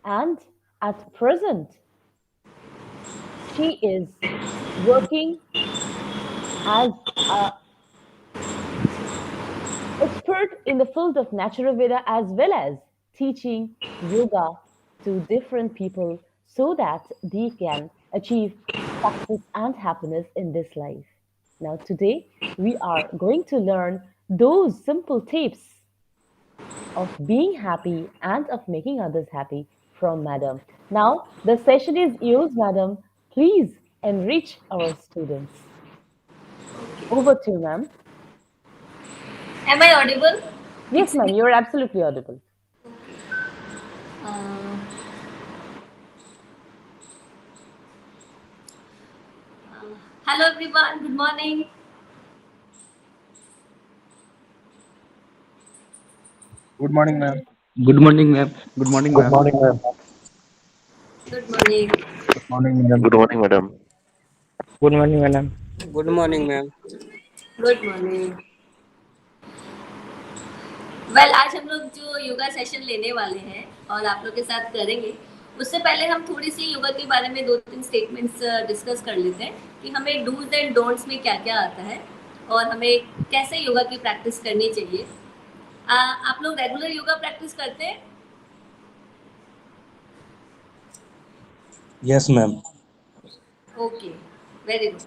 and at present, she is working as a expert in the field of Natura Veda as well as teaching yoga to different people so that they can achieve success and happiness in this life. Now, today we are going to learn those simple tips of being happy and of making others happy from Madam. Now, the session is yours, Madam. Please enrich our students. Over to you, ma'am. Am I audible? Yes, ma'am, you're absolutely audible. Uh, Hello everyone, good morning. Good morning, ma'am. Good morning, ma'am. Good morning, Good ma'am. morning, ma'am. Good morning. Good morning, madam. Good morning, madam. Good morning, madam. Good morning, ma'am. Good morning. Well आज हम लोग जो yoga session लेने वाले हैं और आप लोग के साथ करेंगे, उससे पहले हम थोड़ी सी योगा के बारे में दो तीन स्टेटमेंट्स डिस्कस कर लेते हैं कि हमें डूज एंड डोंट्स में क्या क्या आता है और हमें कैसे योगा की प्रैक्टिस करनी चाहिए। आप लोग रेगुलर योगा प्रैक्टिस करते हैं? Yes, ma'am. Okay, very good.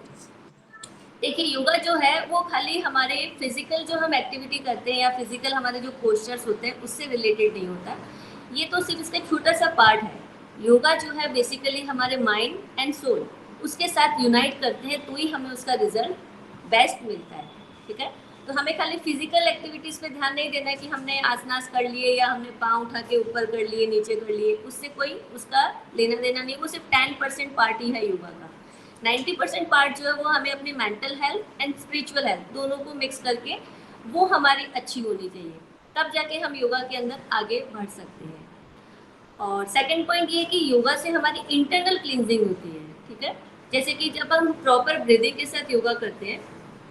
देखिए योगा जो है वो खाली हमारे फिजिकल जो हम एक्टिविटी करते हैं या फिजिकल हमारे जो पोस्चर्स होते हैं उससे रिलेटेड नहीं होता। ये तो सिर्फ इसका छोटा सा पार्ट है। योगा जो है बेसिकली हमारे माइंड एंड सोल उसके साथ यूनाइट करते हैं तो ही हमें उसका रिजल्ट बेस्ट मिलता है। ठीक है, तो हमें खाली फिजिकल एक्टिविटीज़ पे ध्यान नहीं देना है कि हमने आसनास कर लिए या हमने पाँव उठा के ऊपर कर लिए नीचे कर लिए, उससे कोई उसका लेना देना नहीं। वो सिर्फ 10% पार्ट ही है योगा का। 90% पार्ट जो है वो हमें अपनी mental health and spiritual health दोनों को मिक्स करके वो हमारी अच्छी होनी चाहिए, तब जाके हम योगा के अंदर आगे बढ़ सकते हैं। और सेकंड पॉइंट ये है कि योगा से हमारी इंटरनल क्लींजिंग होती है। ठीक है, जैसे कि जब हम प्रॉपर ब्रीदिंग के साथ योगा करते हैं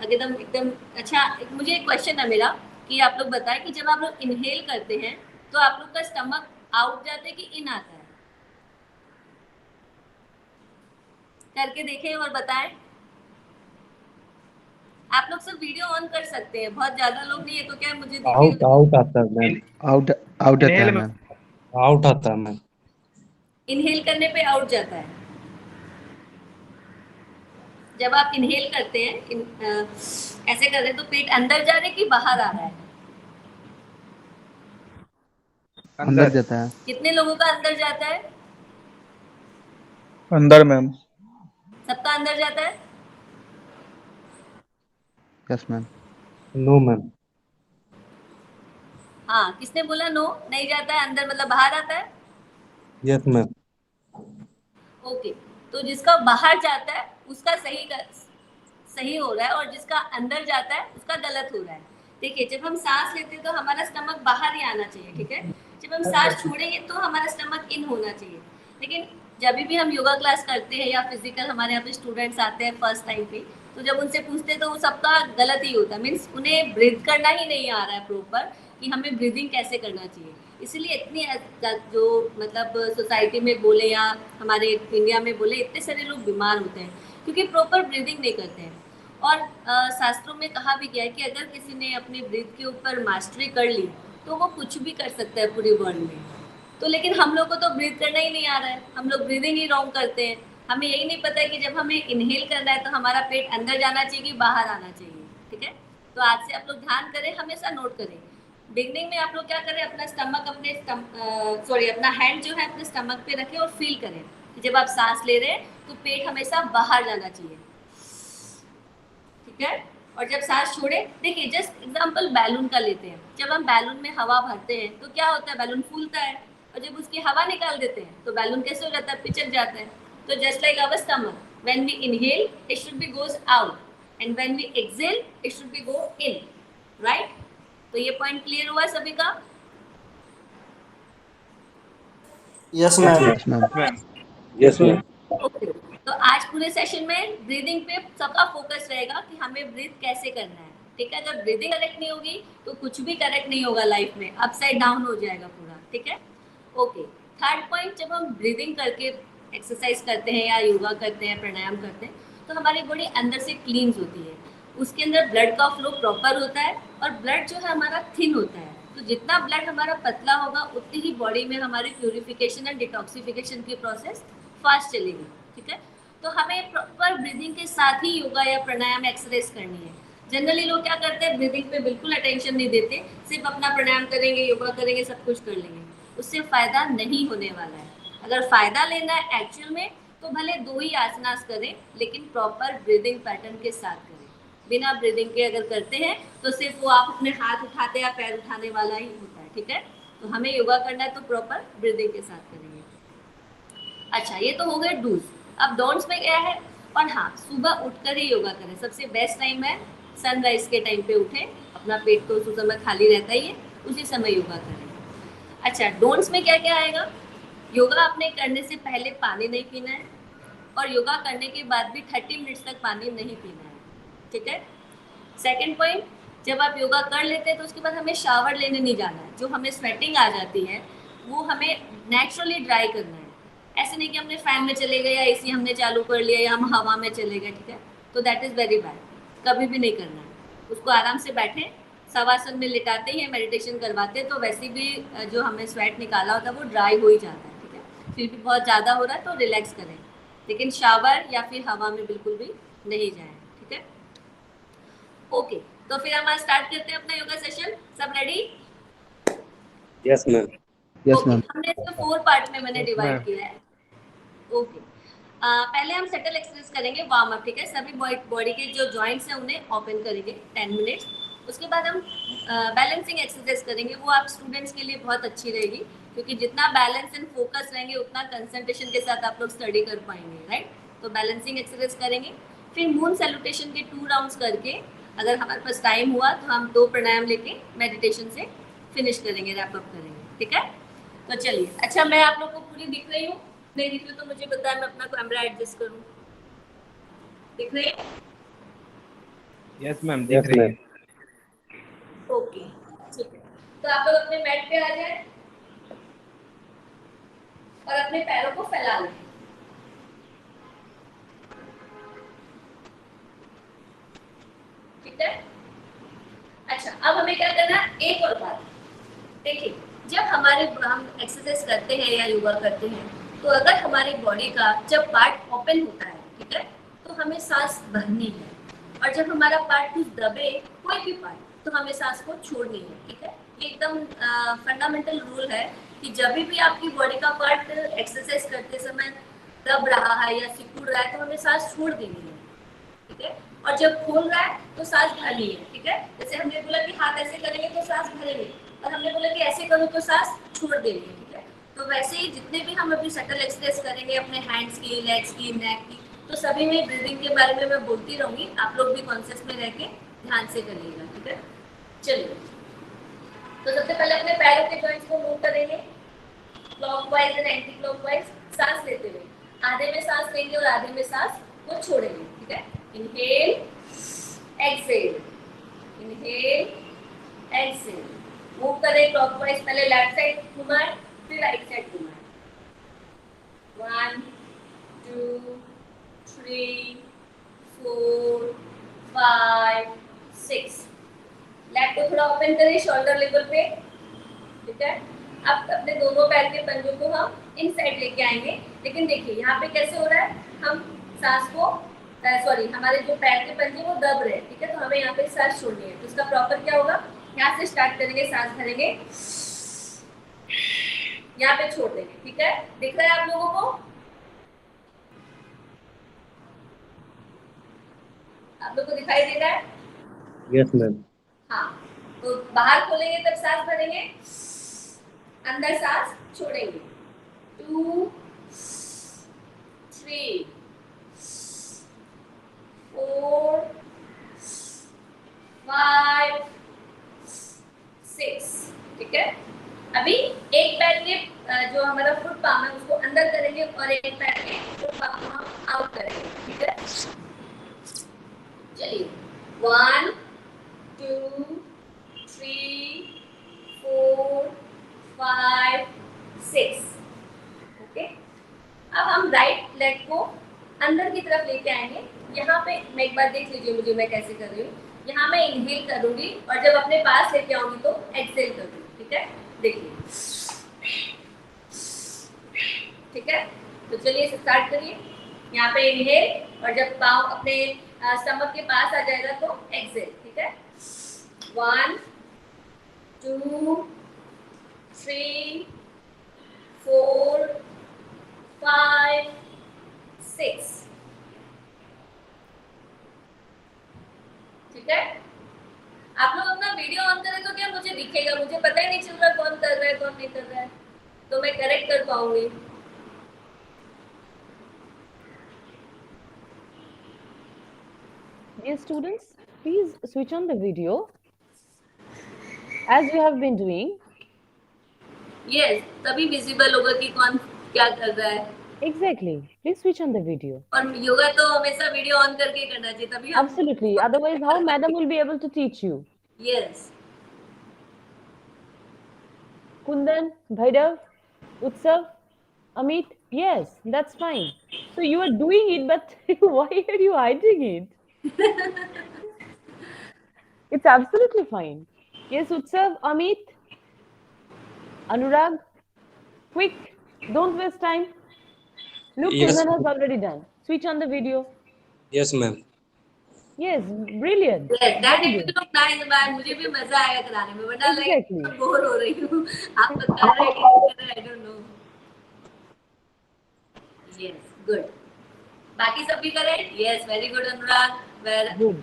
एकदम एकदम अच्छा। मुझे एक क्वेश्चन है मेरा कि आप लोग बताएं कि जब आप लोग इनहेल करते हैं तो आप लोग का स्टमक आउट जाता है कि इन आता है? करके देखें और बताएं। आप लोग सब वीडियो ऑन कर सकते हैं, बहुत ज्यादा लोग नहीं है तो क्या है, मुझे Out, दिखेगा। out आता है, मैम. आउट आउट आता है, इनहेल में मैम। आउट आता है, मैम. इनहेल करने पे आउट जाता है। जब आप इनहेल करते हैं ऐसे कर रहे हैं तो पेट अंदर जा रहा है कि बाहर आ रहा है? अंदर अंदर. जाता है। कितने लोगों का अंदर जाता है? अंदर, मैम. सबका अंदर जाता है? Yes, ma'am. No, ma'am. हाँ, किसने बोला नो नहीं जाता है अंदर, मतलब बाहर आता है? Yes, ma'am. ओके, तो जिसका बाहर जाता है उसका सही हो रहा है और जिसका अंदर जाता है उसका गलत हो रहा है। देखिए जब हम सांस लेते हैं तो हमारा स्टमक बाहर ही आना चाहिए। ठीक है, जब हम सांस छोड़ेंगे तो हमारा स्टमक इन होना चाहिए। लेकिन जब भी हम योगा क्लास करते हैं या फिजिकल हमारे यहाँ पे स्टूडेंट्स आते हैं फर्स्ट टाइम पे, तो जब उनसे पूछते हैं तो वो सबका गलत ही होता है। मीन्स उन्हें ब्रीथ करना ही नहीं आ रहा है प्रॉपर कि हमें ब्रीदिंग कैसे करना चाहिए। इसलिए इतनी जो मतलब सोसाइटी में बोले या हमारे इंडिया में बोले इतने सारे लोग बीमार होते हैं क्योंकि प्रॉपर ब्रीदिंग नहीं करते हैं। और शास्त्रों में कहा भी गया है कि अगर किसी ने अपने ब्रीथ के ऊपर मास्टरी कर ली तो वो कुछ भी कर सकता है पूरे वर्ल्ड में। तो लेकिन हम लोग को तो ब्रीथ करना ही नहीं आ रहा है, हम लोग ब्रीदिंग ही रॉन्ग करते हैं। हमें यही नहीं पता है कि जब हमें इनहेल करना है तो हमारा पेट अंदर जाना चाहिए कि बाहर आना चाहिए। ठीक है, तो आज से आप लोग ध्यान करें, हमेशा नोट करें। बिगनिंग में आप लोग क्या करें, अपना स्टमक अपना हैंड जो है अपने स्टमक पे रखें और फील करें कि जब आप सांस ले रहे हैं तो पेट हमेशा बाहर जाना चाहिए। ठीक है, और जब सांस छोड़े, देखिए जस्ट एग्जांपल बैलून का लेते हैं। जब हम बैलून में हवा भरते हैं तो क्या होता है, बैलून फूलता है और जब उसकी हवा निकाल देते हैं तो बैलून कैसे हो जाता है, पिचक जाता है। तो just like our stomach, when we inhale it should be goes out and when we exhale it should be go in, right? तो ये पॉइंट क्लियर हुआ सभी का? Yes, Yes, ma'am. ma'am. Yes, ma'am. Yes, ma'am. Okay, तो आज पूरे session में breathing पे सबका फोकस रहेगा कि हमें ब्रीथ कैसे करना है। ठीक है, अगर ब्रीदिंग करेक्ट नहीं होगी तो कुछ भी करेक्ट नहीं होगा लाइफ में, अपसाइड डाउन हो जाएगा पूरा। ठीक है, ओके। थर्ड पॉइंट, जब हम ब्रीदिंग करके एक्सरसाइज करते हैं या योगा करते हैं, प्राणायाम करते हैं, तो हमारी बॉडी अंदर से क्लींस होती है, उसके अंदर ब्लड का फ्लो प्रॉपर होता है और ब्लड जो है हमारा थिन होता है। तो जितना ब्लड हमारा पतला होगा उतनी ही बॉडी में हमारी प्यूरिफिकेशन एंड डिटॉक्सिफिकेशन की प्रोसेस फास्ट चलेगी। ठीक है, तो हमें प्रॉपर ब्रीदिंग के साथ ही योगा या प्राणायाम एक्सरसाइज करनी है। जनरली लोग क्या करते हैं, ब्रीदिंग पे बिल्कुल अटेंशन नहीं देते, सिर्फ अपना प्राणायाम करेंगे, योगा करेंगे, सब कुछ कर लेंगे, उससे फायदा नहीं होने वाला है। अगर फायदा लेना है एक्चुअल में, तो भले 2 ही आसनास करें, लेकिन प्रॉपर ब्रीदिंग पैटर्न के साथ करें। बिना ब्रीदिंग के अगर करते हैं तो सिर्फ वो आप अपने हाथ उठाते या पैर उठाने वाला ही होता है। ठीक है, तो हमें योगा करना है तो प्रॉपर ब्रीदिंग के साथ करेंगे। अच्छा, ये तो हो गए डूज। अब डोंट्स में क्या है, और हाँ, सुबह उठकर ही योगा करें। सबसे बेस्ट टाइम है सनराइज के टाइम पे उठें, अपना पेट तो उस समय खाली रहता ही है, उसी समय योगा करें। अच्छा, डोंट्स में क्या क्या आएगा, योगा आपने करने से पहले पानी नहीं पीना है, और योगा करने के बाद भी 30 मिनट्स तक पानी नहीं पीना है। ठीक है, सेकेंड पॉइंट, जब आप योगा कर लेते हैं तो उसके बाद हमें शावर लेने नहीं जाना है। जो हमें स्वेटिंग आ जाती है वो हमें नेचुरली ड्राई करना है। ऐसे नहीं कि हमने फैन में चले गए या एसी हमने चालू कर लिया या हम हवा में चले गए। ठीक है, तो दैट इज़ वेरी बैड, कभी भी नहीं करना है। उसको आराम से बैठे, शवासन में लिटाते ही मेडिटेशन करवाते हैं तो वैसे भी जो हमें स्वेट निकाला होता है वो ड्राई हो ही जाता है। ठीक है, फिर भी बहुत ज़्यादा हो रहा है तो रिलैक्स करें, लेकिन शावर या फिर हवा में बिल्कुल भी नहीं जाएं। ठीक है, ओके, तो फिर हम आज स्टार्ट करते हैं अपना योगा सेशन। सब ready? Yes ma'am. Yes, okay, ma'am. हमने इसको 4 पार्ट में मैंने Yes, डिवाइड ma'am. किया है। ओके, पहले हम सेटल एक्सरसाइज करेंगे, वार्म अप। ठीक है, सभी बॉडी के जो जॉइंट्स हैं उन्हें ओपन करेंगे 10 मिनट्स। उसके बाद हम बैलेंसिंग एक्सरसाइज करेंगे। वो आप स्टूडेंट्स के लिए बहुत अच्छी रहेगी, क्योंकि जितना बैलेंस एंड फोकस रहेंगे उतना कंसंट्रेशन के साथ आप लोग स्टडी कर पाएंगे। राइट, तो बैलेंसिंग एक्सरसाइज करेंगे। फिर मून सैल्यूटेशन के 2 राउंड्स करके, अगर हमारे पास टाइम हुआ तो हम 2 प्राणायाम लेके मेडिटेशन से फिनिश करेंगे, रैप अप करेंगे। ठीक है, तो चलिए। अच्छा, मैं आप लोग को पूरी दिख रही हूँ? नहीं दिख रही तो मुझे बताया, मैं अपना कैमरा एडजस्ट करूँ। दिख रही है? यस मैम, यस दिख रही है। मैम। ओके, ठीक है, तो आप लोग अपने मैट पे आ जाए और अपने पैरों को फैला लें। ठीक है, अच्छा, अब हमें क्या करना है, एक और बात। देखिए, जब हम एक्सरसाइज करते हैं या योगा करते हैं, तो अगर हमारी बॉडी का जब पार्ट ओपन होता है, ठीक है, तो हमें सांस भरनी है, और जब हमारा पार्ट कुछ दबे, कोई भी पार्ट, तो हमें सांस को छोड़नी है। ठीक है, ये एकदम फंडामेंटल रूल है कि जब भी आपकी बॉडी का पार्ट एक्सरसाइज करते समय दब रहा है या सिकुड़ रहा है तो हमें सांस छोड़ देनी है। ठीक है, और जब खोल रहा है तो सांस भरनी है। ठीक है, जैसे हमने बोला कि हाथ ऐसे करेंगे तो सांस भरेंगे, और हमने बोला कि ऐसे करो तो सांस छोड़ देंगे। ठीक है, तो वैसे ही जितने भी हम अभी सटल एक्सरसाइज करेंगे अपने हैंड्स की, लेग्स की, नेक की, तो सभी में ब्रीदिंग के बारे में मैं बोलती रहूंगी, आप लोग भी कॉन्शियस में रह के ध्यान से करिएगा। ठीक है, चलिए, तो सबसे पहले अपने पैरों के जॉइंट्स को मूव करेंगे क्लॉकवाइज एंड एंटी क्लॉकवाइज, सांस लेते हुए। आधे में सांस लेंगे और आधे में सांस को छोड़ेंगे। ठीक है, inhale, exhale, inhale, exhale. Move करें क्लॉकवाइज, पहले लेफ्ट साइड घुमाएं, फिर राइट साइड घुमाएं। 1 2 3 4 5 6। लेग को थोड़ा ओपन करें शोल्डर लेवल पे। ठीक है, अब अपने दोनों पैर के पंजों को हम इन साइड लेके आएंगे, लेकिन देखिए यहाँ पे कैसे हो रहा है, हम सांस को सॉरी, हमारे जो पैर के पंजे वो दब रहे हैं। ठीक है, तो हमें यहाँ पे सांस छोड़नी है। तो इसका प्रॉपर क्या होगा, यहाँ से स्टार्ट करेंगे, सांस भरेंगे, यहाँ पे छोड़ देंगे। ठीक है, दिख रहा है आप लोगों को? आप लोग को दिखाई दे रहा है? Yes ma'am. हाँ, तो बाहर खोलेंगे तब सांस भरेंगे, अंदर सांस छोड़ेंगे। 2 3 4 5 6। ठीक है, अभी एक पैर के जो हमारा फुट पाम है उसको अंदर करेंगे और एक पैर के फुट पाम को हम आउट करेंगे। ठीक है, चलिए, 1 2 3 4 5 6। हम राइट लेग को अंदर की तरफ लेके आएंगे। यहाँ पे मैं एक बार देख लीजिए मुझे मैं कैसे कर रही हूँ। यहाँ मैं इनहेल करूंगी और जब अपने पास लेके आऊंगी तो एक्सहेल करूंगी, ठीक है? देखिए, ठीक है? तो चलिए स्टार्ट करिए। यहाँ पे इनहेल और जब पाँव अपने स्टमक के पास आ जाएगा तो एक्सहेल, ठीक है? 1 2 3 4 5 6, ठीक है? आप लोग अपना वीडियो ऑन करें तो क्या मुझे दिखेगा? मुझे पता ही नहीं चल रहा कौन कर रहा है कौन नहीं कर रहा है, तो मैं करेक्ट कर पाऊंगी। Dear students, please switch on the video as you have been doing. Yes, तभी विजिबल होगा कि कौन क्या कर रहा है। Exactly. Please switch on the video. और योगा तो हमेशा वीडियो ऑन करके करना चाहिए, तभी हम Absolutely. Otherwise, how madam will be able to teach you? Yes. Kundan, Bhairav, Utsav, Amit, yes, that's fine. So you are doing it, but why are you hiding it? It's absolutely fine. Yes, Utsav, Amit, Anurag, quick, don't waste time. Look, Yes. Kundan has already done. Switch on the video. Yes, ma'am. Yes, brilliant. Yes, that Very it good. will look nice, but मुझे भी मजा आएगा कराने में, वरना Exactly. Like bore हो रही हूँ। आप लोग कर रहे हैं कि नहीं कर रहे हैं, I don't know. Yes, good. बाकी सब भी करें? Yes, very good Anurag. Well, Good.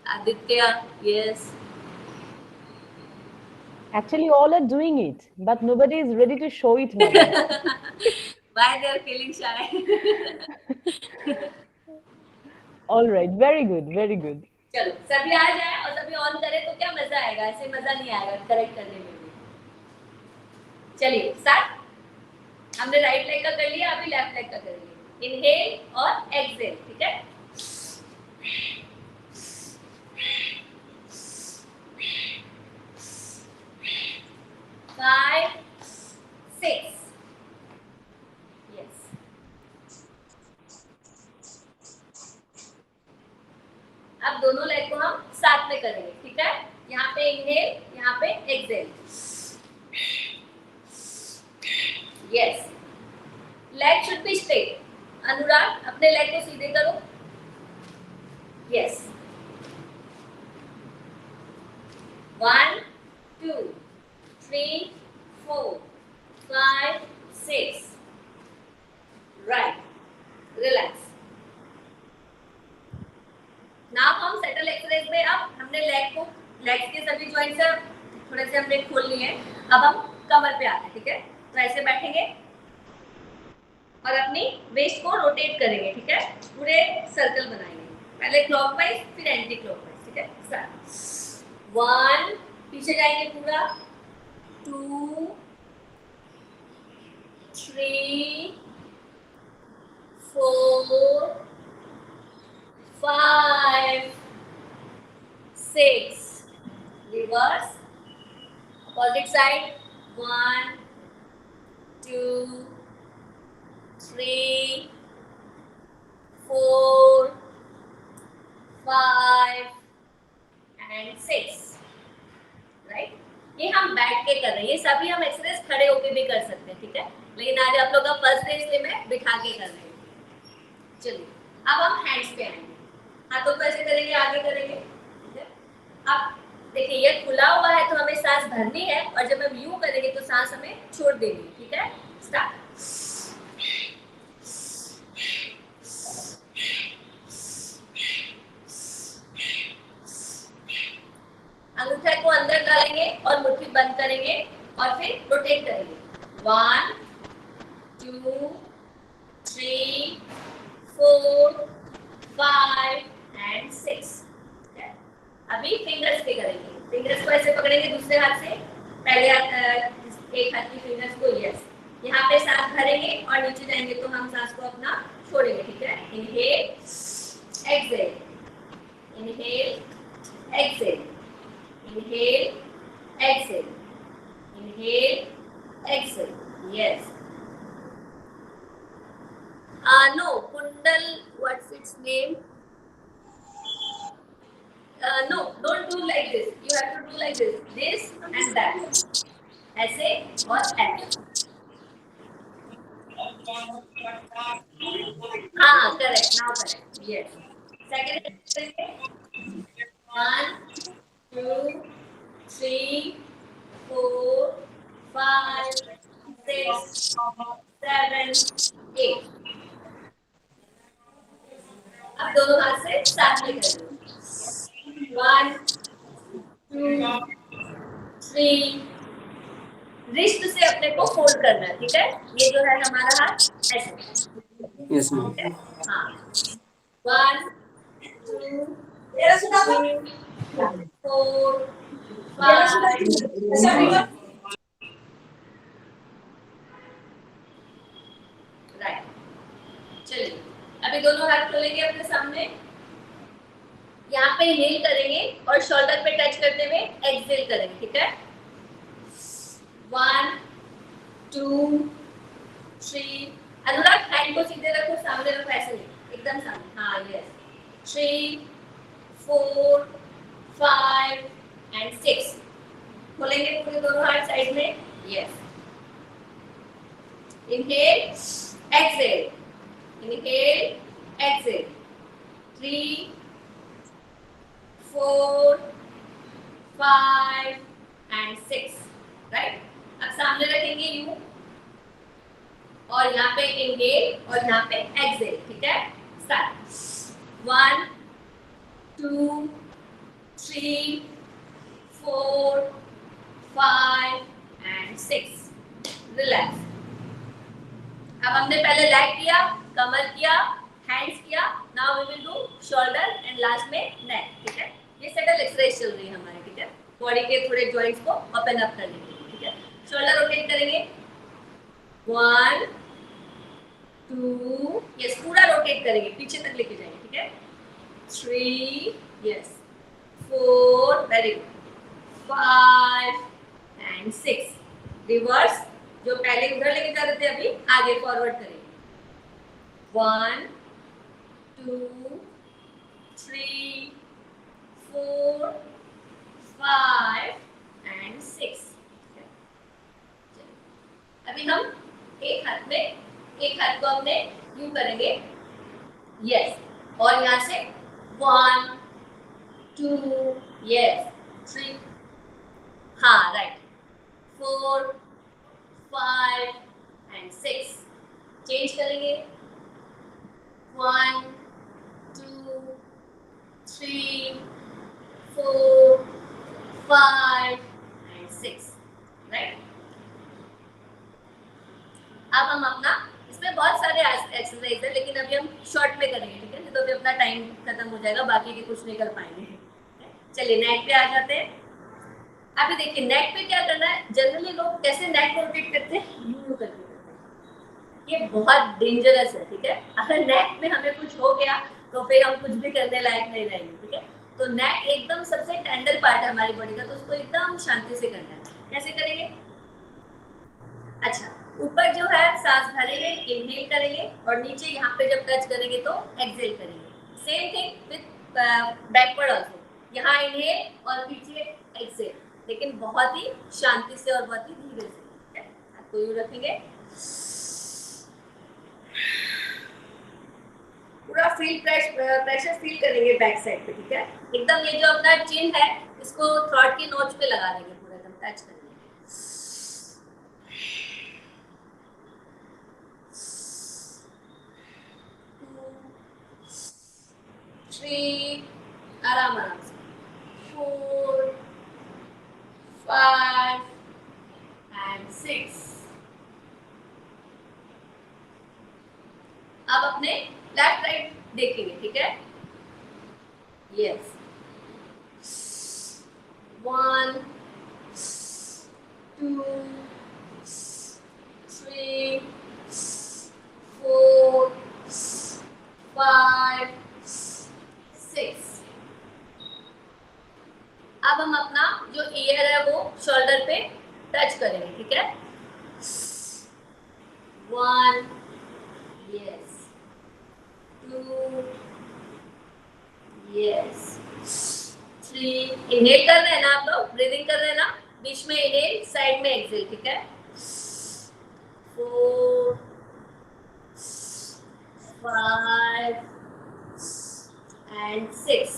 Aditya, yes. Actually, all are doing it, but nobody is ready to show it, madam. Why they are feeling shy? All right, very good, very good. चलो सभी आ जाए और सभी on करें तो क्या मजा आएगा, ऐसे मजा नहीं आएगा करेक्ट करने में भी। चलिए स्टार्ट। हमने राइट लेग का कर लिया, अभी लेफ्ट लेग का कर लिया। इनहेल और एक्सहेल, ठीक है? Five, 6, yes. अब दोनों लेग को हम साथ में करेंगे, ठीक है? यहाँ पे इनहेल, यहाँ पे exhale. Yes, leg should be straight. Anurag अपने लेग को सीधे करो। Yes, 1 2 3 4 5 6, right, relax. नाउ हम सेटल एक्सरसाइज में अब हमने लेग्स के सभी जॉइंट्स थोड़े से हमने खोल लिए हैं। अब हम कमर पे आते हैं, ठीक है? तो ऐसे बैठेंगे और अपनी वेस्ट को रोटेट करेंगे, ठीक है? पूरे सर्कल बनाएंगे, पहले क्लॉकवाइज फिर एंटी क्लॉकवाइज, ठीक है? स्टार्ट। 1, पीछे जाएंगे पूरा, 2 3 4 5 6, reverse, opposite side, 1 2 3 4 5 and 6, right? ये हम बैठ के कर रहे हैं, ये सभी हम एक्सरसाइज खड़े होके भी कर सकते हैं, ठीक है? लेकिन आज आप लोग का फर्स्ट डे इसलिए मैं बिठा के कर रही हूँ। चलिए अब हम हैंड्स पे आएंगे, हाथों को ऐसे करेंगे, आगे करेंगे, ठीक है? अब देखिए ये खुला हुआ है तो हमें सांस भरनी है और जब हम यूं करेंगे तो सांस हमें छोड़ देनी है, ठीक है? स्टार्ट। अंगूठे को अंदर डालेंगे और मुट्ठी बंद करेंगे और फिर रोटेट करेंगे। 1 2 3 4 5 and 6, अभी फिंगर्स पे करेंगे। फिंगर्स को ऐसे पकड़ेंगे दूसरे हाथ से, पहले हाथ एक हाथ की फिंगर्स को, यस, यहाँ पे सांस भरेंगे और नीचे जाएंगे तो हम सांस को अपना छोड़ेंगे, ठीक है? Inhale exhale, Inhale, exhale. Inhale, exhale. Inhale, exhale. Yes. No, Kundal, what's its name? No, don't do like this. You have to do like this and that. ऐसे और ऐसे. हाँ, correct. Now correct. Yes. Second करेंगे. 1, 2, 3, 4, 5, 6, 7, 8. अब दोनों हाथ से साथ में करेंगे. 1, 2, 3. रिस्ट से अपने को फोल्ड करना है, ठीक है. ये जो है हमारा हाथ ऐसे. Yes, ma'am. ठीक है. हाँ. 1, 2, 3, 4, 5. राइट. चलिए अभी दोनों हाथ खोलेंगे अपने सामने. यहाँ पे इनहेल करेंगे और शोल्डर पे टच करते हुए एक्सहेल करेंगे, ठीक है. 1, 2, 3. अनुराग हैंड को सीधे रखो, सामने रखो, ऐसे नहीं, एकदम सामने. हाँ, यस. 3, 4, 5 एंड 6. खोलेंगे पूरे दोनों हाथ साइड में. Yes. Inhale, exhale. Inhale, exhale. 3, 4, 5 and 6. Right? अब सामने रखेंगे यू और यहाँ पे inhale और यहाँ पे exhale. ठीक है? Start. 1, 2, 3, 4, 5 and 6. Relax. अब हमने पहले लेग किया, कमर किया, हैंड्स किया. Now we will do shoulder and last में नेक. ठीक है. ये सेटल एक्सरसाइज चल रही है हमारी. ठीक है. बॉडी के थोड़े जॉइंट्स को ओपन अप करने के लिए. ठीक है. शोल्डर रोटेट करेंगे. 1, 2. यस, पूरा रोटेट करेंगे, पीछे तक लेके जाएंगे. ठीक है. 3. Yes. 4. Very good. 5 and 6. Reverse. जो पहले उधर लेके जा रहे थे अभी आगे फॉरवर्ड करेंगे. 1, 2, 3, 4, 5 एंड 6. अभी हम एक हाथ को हमने यूं करेंगे. यस. और यहाँ से 1, 2. यस. 3. हाँ, राइट. 4, 5 and 6. चेंज करेंगे. 1, 2, 3, 4, 5 and 6. राइट. अब हम अपना, इसमें बहुत सारे एक्सरसाइज है लेकिन अभी हम शॉर्ट में करेंगे. ठीक है. नहीं तो अभी अपना टाइम खत्म हो जाएगा, बाकी के कुछ नहीं कर पाएंगे. चलिए नेक पे आ जाते हैं. अभी देखिए नेक पे क्या करना है. जनरली लोग कैसे नेक को रोटेट करते हैं, यूं करके करते हैं. ये बहुत डेंजरस है. ठीक है. अगर नेक में हमें कुछ हो गया तो फिर हम कुछ भी करने लायक नहीं रहेंगे. ठीक है. तो नेक एकदम सबसे टेंडर पार्ट है हमारी बॉडी का, तो उसको एकदम शांति से करना है. कैसे करेंगे. अच्छा, ऊपर जो है सांस भरेंगे, इनहेल करेंगे और नीचे यहाँ पे जब टच करेंगे तो एक्सहेल करेंगे. Same thing with backward also. यहाँ इनहेल और पीछे एक्सहेल, लेकिन बहुत ही शांति से और बहुत ही धीरे से. हाथ को यूं रखेंगे. पूरा प्रेशर फील करेंगे बैक साइड पे. ठीक है. एकदम ये जो अपना चिन है इसको थ्रोट की नोच पे लगा देंगे, पूरा एकदम टच करेंगे. 3. आराम आराम से. 4, 5 and 6. अब अपने लेफ्ट राइट देखेंगे. ठीक है. यस. 1, 2, 3, 4, 5, 6. अब हम अपना जो ईयर है वो शोल्डर पे टच करेंगे, ठीक है। 1, यस, 2, यस, 3, इनहेल कर रहे हैं ना आप लोग, ब्रीदिंग कर रहे हैं ना, बीच में इनहेल, साइड में एक्सहेल, ठीक है। 4, 5 and 6।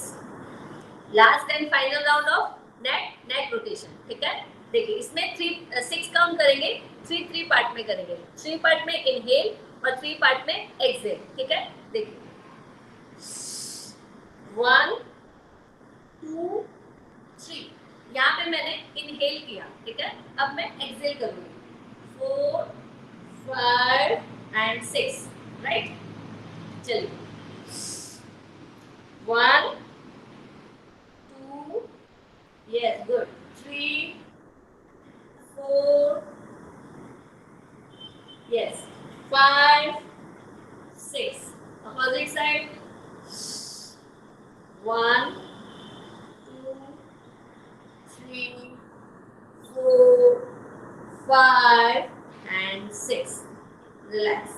Last and final round of neck rotation, ठीक है। देखिए इसमें 6 काउंट करेंगे, 3 पार्ट में करेंगे, 3 पार्ट में इनहेल और 3 पार्ट में एक्सहेल, ठीक है। देखिए 1, 2, 3, यहाँ पे मैंने इनहेल किया, ठीक है। अब मैं एक्सहेल करूंगी 4, 5 and 6, राइट। चलिए 1, 2, yes, good, 3, 4, yes, 5, 6, opposite side, 1, 2, 3, 4, 5 and 6, relax,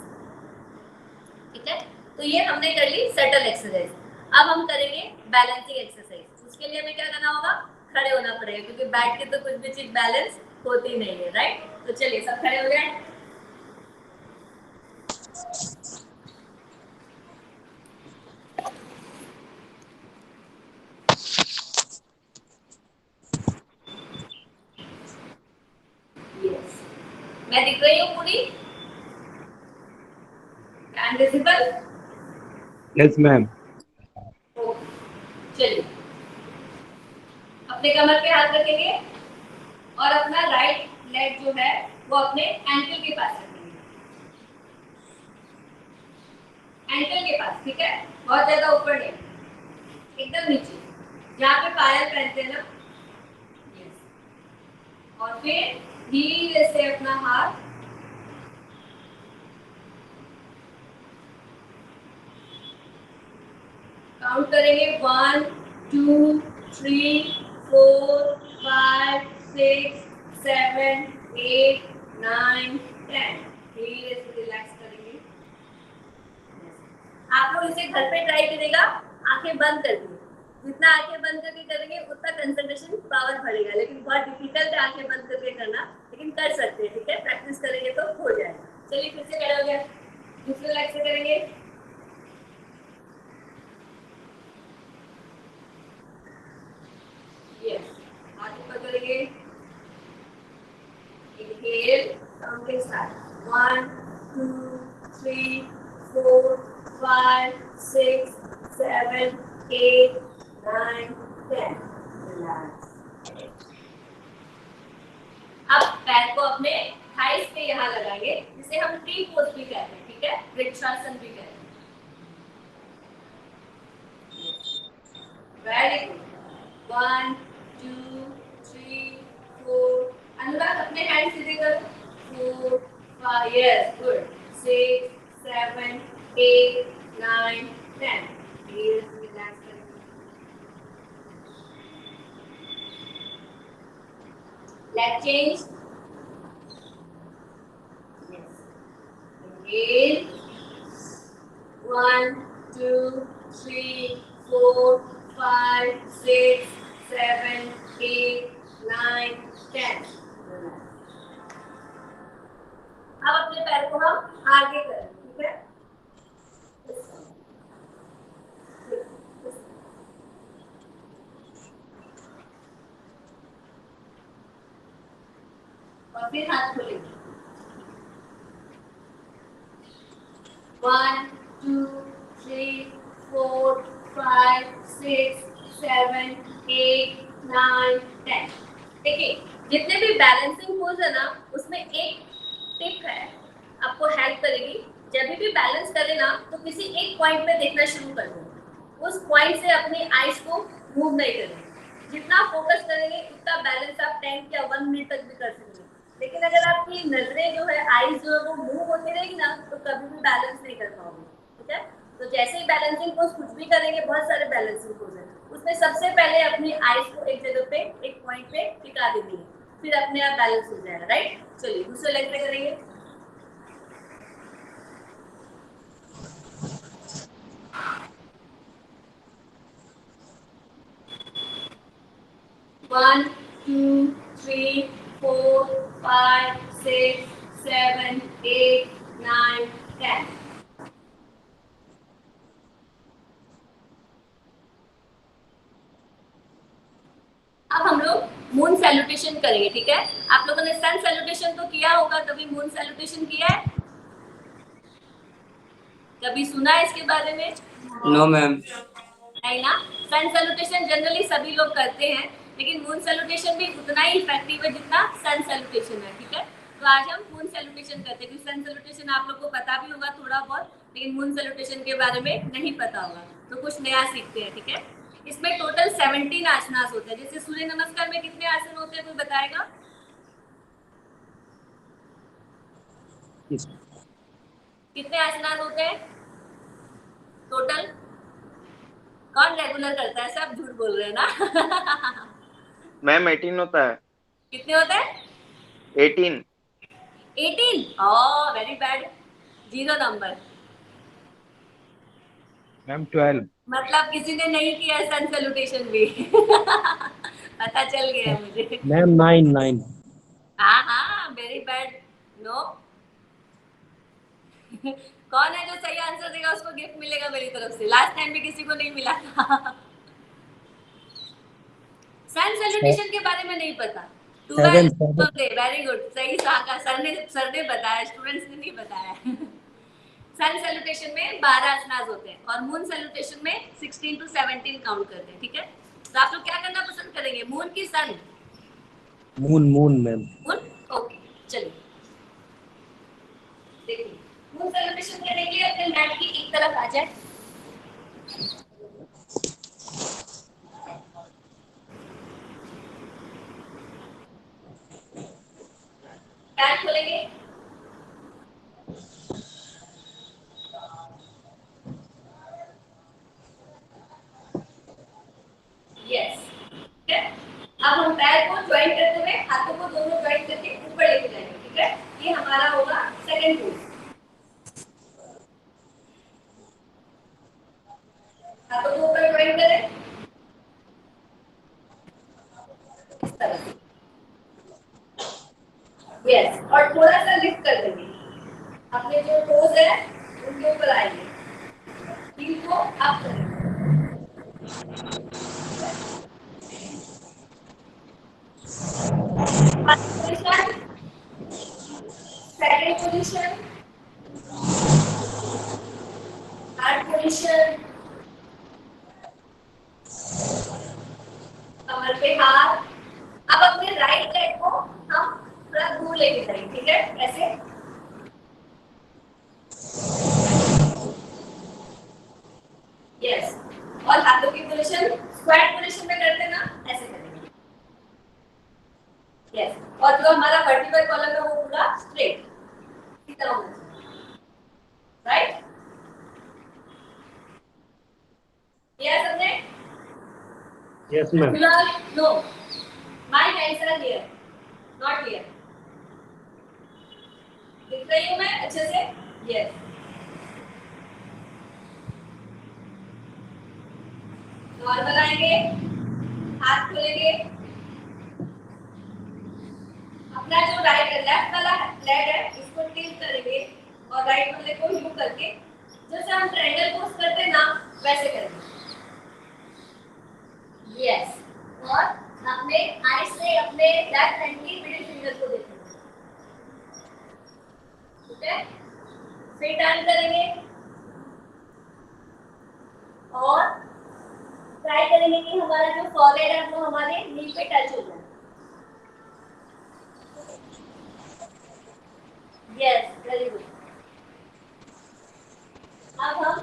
ठीक है। तो ये हमने कर ली सटल एक्सरसाइज। अब हम करेंगे बैलेंसिंग एक्सरसाइज। उसके लिए हमें क्या करना होगा, खड़े होना पड़ेगा, क्योंकि बैठ के तो कुछ भी चीज बैलेंस होती नहीं है, राइट। तो चलिए सब खड़े हो गए। यस, मैं दिख रही हूँ पूरी, एंड विजिबल। Yes, ma'am. चलिए अपने कमर पे हाथ रखेंगे और अपना राइट लेग जो है वो अपने एंकल के पास रखेंगे, एंकल के पास, ठीक है। बहुत ज्यादा ऊपर नहीं, एकदम नीचे, जहाँ पे पायल पहनते हैं ना, यस। और फिर धीरे से अपना हाथ काउंट करेंगे 1, 2, 3, 4, 5, 6, 7, 8, 9, 10। धीरे से रिलैक्स करेंगे। आप लोग इसे घर पे ट्राई करेगा, आंखें बंद करके, जितना आंखें बंद करके करेंगे उतना कंसंट्रेशन पावर बढ़ेगा, लेकिन बहुत डिफिकल्ट है आंखें बंद करके करना, लेकिन कर सकते हैं, ठीक है। प्रैक्टिस करेंगे तो हो जाएगा। चलिए फिर से खड़े हो गए, दूसरे लेग से करेंगे। यस, हाथ ऊपर करेंगे, इनहेल, काउंटिंग स्टार्ट, 1, 2, 3, 4, 5, 6, 7, 8, 9, 10। रिलैक्स। अब पैर को अपने थाइस पे यहाँ लगाएंगे, जिसे हम ट्री पोज भी कहते हैं, ठीक है, वृक्षासन भी कहते हैं। वेरी गुड, 1, 2, 3, 4, अनुराग अपने हैंड सीधे करो, 4, 5, यस, गुड, 6, 7, 8, 9, 10। धीरे से रिलैक्स करेंगे। Leg change, inhale, 1, 2, 3, 4, 5, 6, 7, 8, 9, 10। अब अपने पैर को हम आगे करें, ठीक है। और फिर हाथ खोलेंगे, 1, 2, 3, 4, 5, 6, 7, 8, 9, 10। देखिए जितने भी बैलेंसिंग पोज है ना, उसमें एक टिप है, आपको हेल्प करेगी। जब भी बैलेंस करें ना, तो किसी एक पॉइंट पे देखना शुरू कर दो, उस पॉइंट से अपनी आईज को मूव नहीं करेंगे। जितना फोकस करेंगे उतना बैलेंस आप 10 या 1 मिनट तक भी कर सकते हैं। लेकिन अगर आपकी नजरें जो है, आईज जो है वो मूव होती रहेगी ना, तो कभी भी बैलेंस नहीं कर पाओगे, ठीक है। तो जैसे ही बैलेंसिंग पोज कुछ भी करेंगे, बहुत सारे बैलेंसिंग पोज है, उसने सबसे पहले अपनी आईज को एक जगह पे, एक पॉइंट पे टिका देनी है, फिर अपने आप बैलेंस हो जाएगा, राइट। चलिए दूसरे लेग पे करेंगे। One, two, three, four, five, six, seven, eight, nine, 10। अब हम लोग मून सैल्यूटेशन करेंगे, ठीक है। आप लोगों ने सन सैल्यूटेशन तो किया होगा, कभी मून सैल्यूटेशन किया है? कभी सुना है इसके बारे में? No ma'am. नहीं ना। सन सैल्यूटेशन जनरली सभी लोग करते हैं, लेकिन मून सैल्यूटेशन भी उतना ही इफेक्टिव है जितना सन सैल्यूटेशन है, ठीक है। तो आज हम मून सैल्यूटेशन करते हैं, क्योंकि सन सैल्यूटेशन आप लोग को पता भी होगा थोड़ा बहुत, लेकिन मून सैल्यूटेशन के बारे में नहीं पता होगा, तो कुछ नया सीखते हैं, ठीक है। इसमें टोटल 17 आसनास होते हैं। जैसे सूर्य नमस्कार में कितने आसन होते हैं, कोई बताएगा? कितने आसनास होते हैं टोटल? कौन रेगुलर करता है? सब झूठ बोल रहे हैं ना। मैम 18 होता है। कितने होते हैं? 18। 18? Oh very bad, 0 number. Ma'am 12। मतलब किसी ने नहीं किया सन सैल्यूटेशन भी। पता चल गया मुझे। मैम 9 9। हाँ हाँ, वेरी बैड, नो। कौन है जो सही आंसर देगा उसको गिफ्ट मिलेगा मेरी तरफ से। लास्ट टाइम भी किसी को नहीं मिला था। सन सैल्यूटेशन के बारे में नहीं पता। 7 12 7। वेरी गुड, सही कहा। सर ने बताया, स्टूडेंट्स ने नहीं बताया। सन सैल्यूटेशन में 12 आसनास होते हैं और मून सैल्यूटेशन में 16 to 17 काउंट करते हैं, ठीक है। तो आप लोग क्या करना पसंद करेंगे, मून की sun? Moon moon ma'am. Moon, okay. चलिए देखिए, मून सैल्यूटेशन करने के लिए अपने मैट की एक तरफ आ जाए। मैट खोलेंगे। यस, ठीक है। अब हम पैर को ज्वाइन करते हुए हाथों को दोनों ज्वाइन करके ऊपर लेके जाएंगे, ठीक है। ये हमारा होगा सेकंड पोज। हाथों को ऊपर ज्वाइन करें इस तरह से। यस, और थोड़ा सा लिफ्ट कर देंगे, अपने जो टोज है उनके ऊपर आएंगे, हील को अप करेंगे। Position, second position, third position, कमर पे हाथ। अब अपने राइट लेग को हम थोड़ा दूर लेके जाएंगे, ठीक है, ऐसे। यस, और हाथों की पोजीशन स्क्वाट पोजीशन में करते ना, ऐसे करेंगे। यस, और जो हमारा वर्टिकल कॉलम है वो पूरा स्ट्रेट इस तरह होना चाहिए, राइट। यस सबने? Yes ma'am. No, my hands are here, not here. दिख रही हूं मैं अच्छे से? यस। नॉर्मल आएंगे, हाथ खोलेंगे, अपना जो राइट लेफ्ट वाला लेग है इसको टिल्ट करेंगे और राइट वाले को यू करके जैसे हम ट्रायंगल पोज करते हैं ना वैसे करेंगे। यस, और अपने आई से अपने लेफ्ट हैंड की मिडिल फिंगर को देखेंगे, ठीक है। फिर टर्न करेंगे और ट्राई करेंगे कि हमारा जो फॉरहेड है वो हमारे नी पे टच हो जाए। Yes, very good. अब हम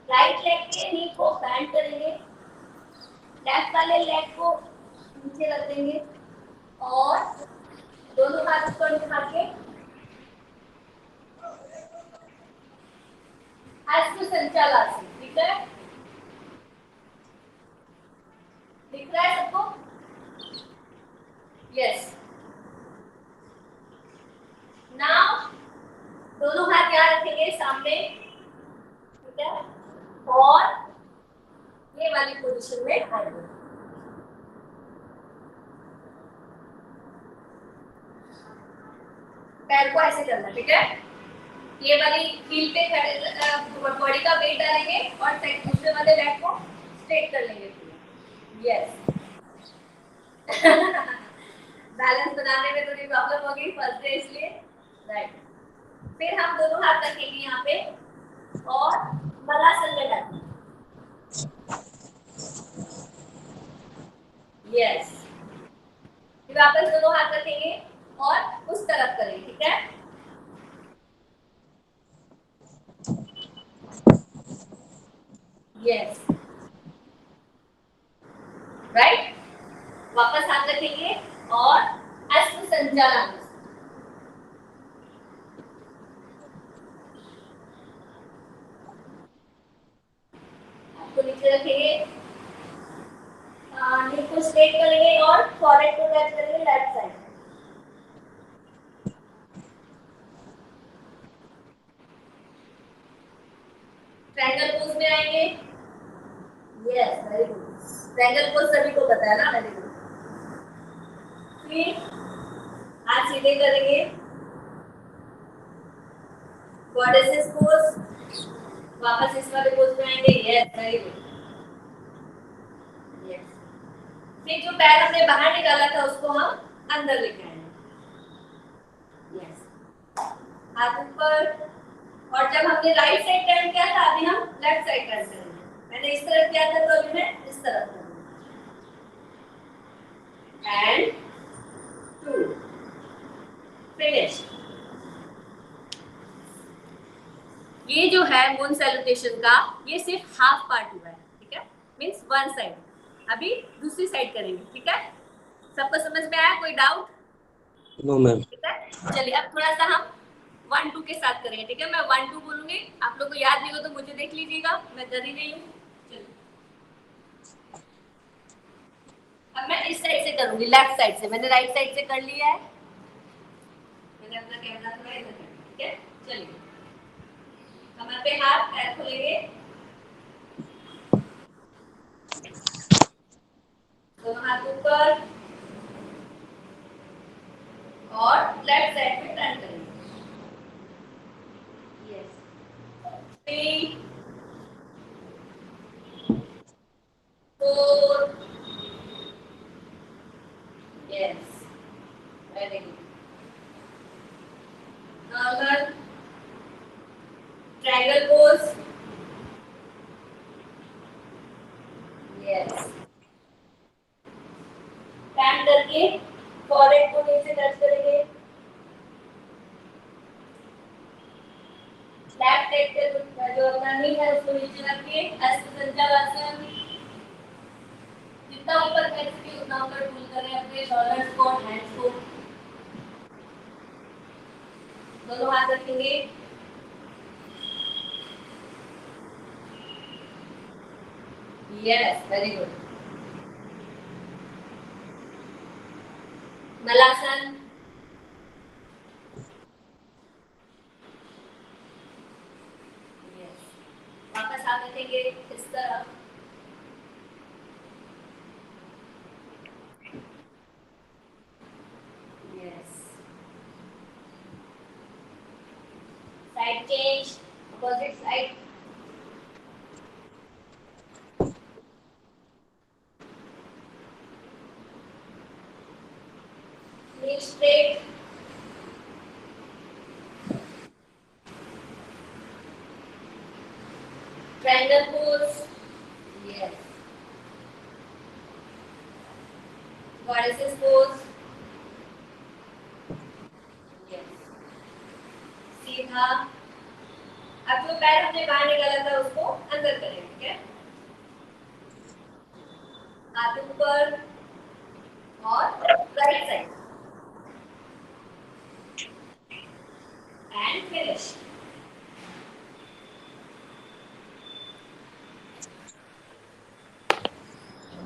राइट लेग के नी को बैंड करेंगे, लेफ्ट वाले लेग को नीचे रख देंगे और दोनों हाथ ऊपर उठा के हस्त संचालासन, ठीक है। वाली पोजीशन में आएंगे। पैर को ऐसे करना, ठीक है? ये वाली हील पे खड़े बॉडी का वेट डालेंगे और दूसरे वाले लेग को स्ट्रेट कर लेंगे। यस। बैलेंस बनाने में थोड़ी प्रॉब्लम होगी फर्स्ट डे इसलिए, राइट। फिर हम दोनों हाथ रखेंगे यहाँ पे और मलासन में डालेंगे। यस। फिर वापस दोनों हाथ रखेंगे और उस तरफ करेंगे, ठीक है? Yes, right. वापस हाथ रखेंगे और अश्व संचालन, आपको नीचे रखेंगे, नील को स्ट्रेट करेंगे और फॉरहेड को टच करेंगे लेफ्ट साइड। ट्रायंगल पोज में आएंगे। Yes, very good. Triangle pose सभी को पता है ना, वेरी गुड। फिर हाथ सीधे करेंगे, गॉडेसेस पोज, वापस इस वाले पोज में आएंगे। Yes, very good. यस। फिर जो पैर हमने बाहर निकाला था उसको हम अंदर लेके आएंगे। यस, हाथ ऊपर। और जब हमने राइट साइड टर्न किया था, अभी हम लेफ्ट साइड टर्न करेंगे। मैंने इस तरफ किया था तो अभी मैं इस तरफ करूंगी। And 2 finish. ये जो है मून सैल्यूटेशन का, ये सिर्फ हाफ पार्ट हुआ है, ठीक है? Means one side. अभी दूसरी साइड करेंगे, ठीक है? सबको समझ में आया? कोई डाउट? No ma'am. ठीक है, चलिए अब थोड़ा सा हम 1 2 के साथ करेंगे, ठीक है? मैं 1 2 बोलूंगी, आप लोग को याद नहीं हो तो मुझे देख लीजिएगा, मैं कर ही रही हूँ। चलिए, अब मैं इस साइड से करूंगी, लेफ्ट साइड से। मैंने राइट साइड से कर लिया है। मैंने अपना कैमरा थोड़ा इधर कर दिया, ठीक है? चलिए, कमर पे हाथ, पैर खोलेंगे, दोनों हाथ ऊपर और लेफ्ट साइड में टर्न करेंगे। Yes, 3 4 yes, very good. Normal triangle pose. Yes, pan करके फॉरहेड को नीचे टच करेंगे, लेफ्ट लेग पे जो अपना नी है उसको नीचे रखिए, अश्व संचालन। जितना ऊपर कर सके उतना ऊपर पुल करें अपने शोल्डर्स को, हैंड्स को। दोनों हाथ रखेंगे, yes, very good. Malasana. Yes, वापस हाथ रखेंगे इस तरफ, yes. Side change, opposite side. Kneel straight, triangle pose. Yes, goddesses pose. Yes, सीधा। अब जो पैर हमने बाहर निकाला था उसको अंदर करेंगे, ठीक है? हाथ ऊपर और राइट साइड एंड फिनिश।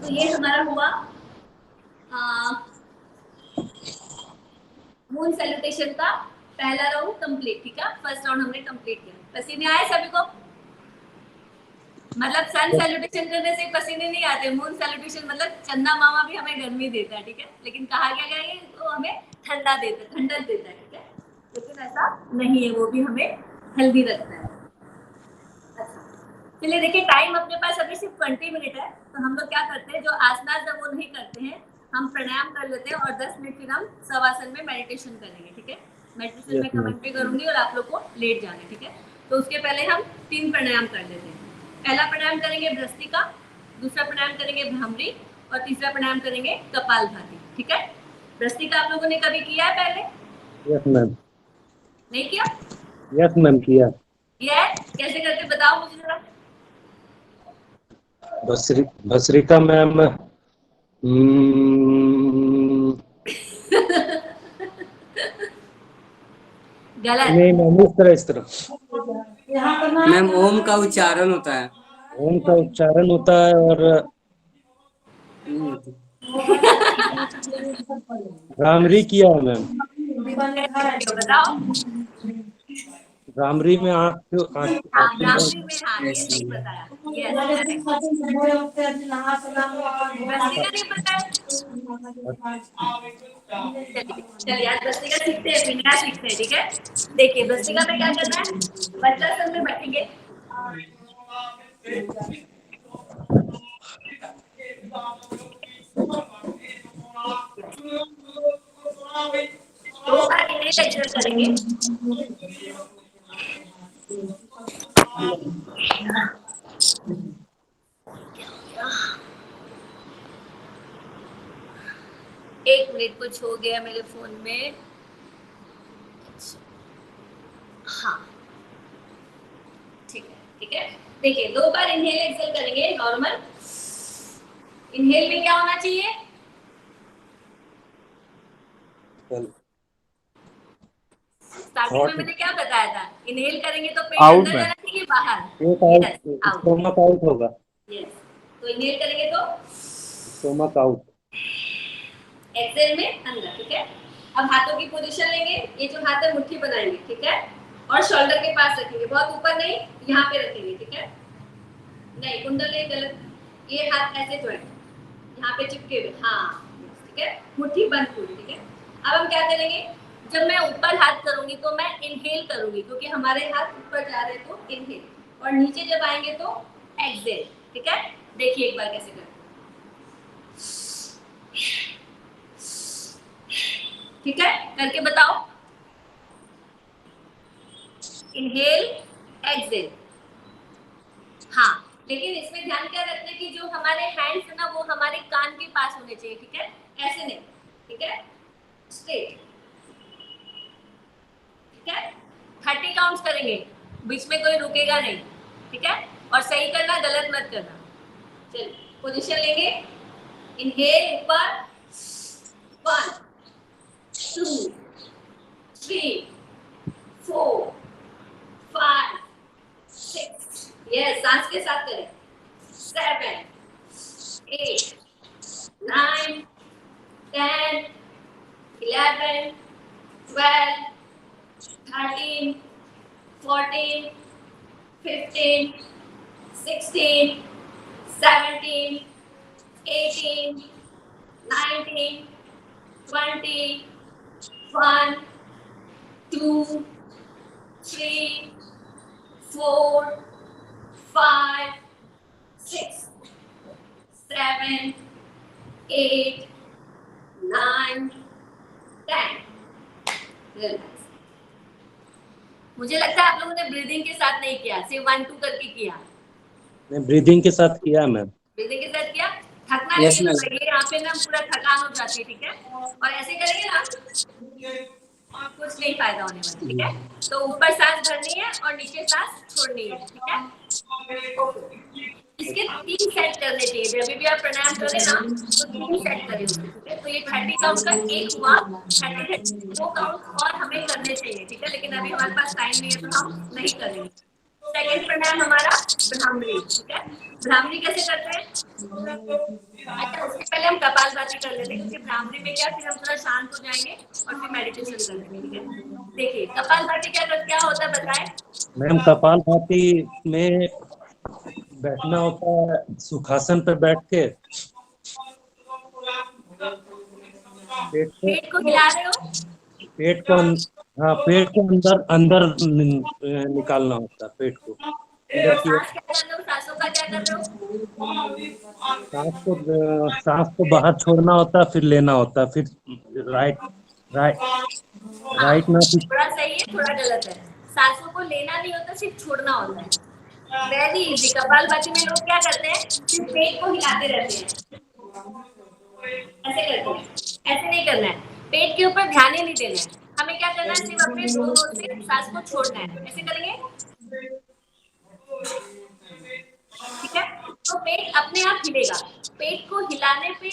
तो ये हमारा हुआ मून सैल्यूटेशन का पहला राउंड कंप्लीट, ठीक है? फर्स्ट राउंड हमने कंप्लीट किया। पसीने आए सभी को? मतलब सन सैल्यूटेशन करने से पसीने नहीं आते, मून सैल्यूटेशन मतलब चंदा मामा भी हमें गर्मी देता है, ठीक है, लेकिन कहा क्या गया है तो हमें ठंडा देता है, ठंडक देता है, ठीक है, लेकिन ऐसा नहीं है, वो भी हमें हेल्दी रखता है। अच्छा, चलिए देखिए टाइम अपने पास अभी सिर्फ 20 मिनट है, तो हम लोग क्या करते हैं, जो आसनास जब वो नहीं करते हैं हम प्राणायाम कर लेते हैं और 10 मिनट फिर हम शवासन में मेडिटेशन करेंगे, ठीक है। मेडिटेशन Yes, में ma'am. कमेंट भी करूंगी और आप लोग को लेट जाना है, ठीक है। तो उसके पहले हम 3 प्राणायाम कर लेते हैं। पहला प्राणायाम करेंगे भ्रस्त्रिका, दूसरा प्राणायाम करेंगे भ्रामरी और तीसरा प्राणायाम करेंगे कपालभाति, ठीक है। भ्रस्त्रिका आप लोगों ने कभी किया है पहले? Yes, ma'am. नहीं किया? Yes, ma'am. किया किया है? कैसे करते बताओ मुझे जरा। भस्रिका मैम। गलत। नहीं मैम, इस तरह मैम ओम का उच्चारण होता है। ओम का उच्चारण होता है और भ्रामरी किया है मैम। बताओ। भ्रामरी में आँख हाँ, भ्रामरी में हाँ, ये सही बताया। यस, भस्त्रिका नहीं पता है? चलिए आज भस्त्रिका सीखते हैं, फिर नया सीखते हैं, ठीक है। देखिए भस्त्रिका में क्या करना है, वज्रासन में बैठेंगे, दो बार इन्हें एक्सरसाइज करेंगे, एक मिनट कुछ हो गया मेरे फोन में। हाँ ठीक है, ठीक है। देखिए 2 बार इनहेल एक्सहेल करेंगे नॉर्मल। इनहेल में क्या होना चाहिए, स्टार्टिंग में मैंने क्या बताया था, इनहेल करेंगे तो पेट Out अंदर में। जाना चाहिए बाहर। Out, yes out. Stomach out होगा। यस, तो इनहेल करेंगे तो स्टोमक आउट। एक्सहेल में अंदर, ठीक है। अब हाथों की पोजीशन लेंगे, ये जो हाथ है मुट्ठी बनाएंगे, ठीक है, और शोल्डर के पास रखेंगे, बहुत ऊपर नहीं, यहाँ पे रखेंगे, ठीक है। नहीं कुंडल नहीं, गलत, ये हाथ ऐसे ज्वाइंट यहाँ पे चिपके हुए, हाँ ठीक है, मुट्ठी बंद पूरी, ठीक है। अब हम क्या करेंगे, जब मैं ऊपर हाथ करूंगी तो मैं इनहेल करूंगी, क्योंकि हमारे हाथ ऊपर जा रहे हैं तो इनहेल, और नीचे जब आएंगे तो एक्सहेल, ठीक है। देखिए एक बार कैसे करते, ठीक है, करके बताओ। इनहेल एक्सहेल, हाँ, लेकिन इसमें ध्यान क्या रखना है कि जो हमारे हैंड्स है ना वो हमारे कान के पास होने चाहिए, ठीक है, ऐसे नहीं, ठीक है, स्ट्रेट, ठीक है। 30 काउंट्स करेंगे, बीच में कोई रुकेगा नहीं, ठीक है, और सही करना, गलत मत करना। चलिए पोजीशन लेंगे, इनहेल ऊपर, 1 2 3 4 5 6, यस, सांस के साथ करें, 7 8 9 10 11 12 13 14 15 16 17 18 19 20 1 2 3 4 5 6 7 8 9 10। रिलैक्स। मुझे लगता है आप लोगों ने ब्रीदिंग के साथ नहीं किया, सिर्फ 1 2 करके किया। मैं ब्रीदिंग के साथ किया मैम। ब्रीदिंग के साथ किया, थकना Yes, नहीं ma'am. है, यहाँ पे ना पूरा थकान हो जाती है, ठीक है, और ऐसे करेंगे ना कुछ नहीं फायदा होने वाला, ठीक है। तो ऊपर सांस भरनी है और नीचे सांस छोड़नी है, ठीक है। इसके 3 सेट करने चाहिए, जब भी आप प्राणायाम करें ना तो 3 सेट करें उसके, ठीक है। तो ये 30 काउंट का एक हुआ, 30 2 काउंट और हमें करने चाहिए, ठीक है, लेकिन अभी हमारे पास टाइम नहीं है तो हम नहीं करेंगे। सेकंड प्राणायाम हमारा भ्रामरी, ठीक है। भ्रामरी कैसे करते हैं, अच्छा उससे पहले हम कपालभाति कर लेते हैं, क्योंकि भ्रामरी में क्या फिर हम थोड़ा शांत हो जाएंगे और फिर मेडिटेशन कर लेंगे, ठीक है। देखिए कपालभाति क्या होता है बताएं। मैम कपालभाति में बैठना होता है सुखासन पे बैठ के, पेट को हिला रहे हो? पेट को हाँ, पेट को अंदर अंदर निकालना होता है, पेट को अंदर और की ओर। सांस क्या कर रहे हो? सांसों का क्या कर रहे हो? सांस को बाहर छोड़ना होता है, फिर लेना होता है, फिर राइट राइट हाँ, राइट ना फिर थोड़ा सही है, थोड़ा गलत है। सांसों को लेना नहीं होता, सिर्फ छोड़ना होता है। Very easy. कपालभाति में लोग क्या करते हैं? सिर्फ पेट को हिलाते रहते हैं, ऐसे करते हैं। ऐसे नहीं करना है, पेट के ऊपर ध्यान ही नहीं देना है। हमें क्या करना है? सिर्फ अपने दोनों से सांस को छोड़ना है। ऐसे करेंगे, ठीक है? तो पेट अपने आप हिलेगा। पेट को हिलाने पे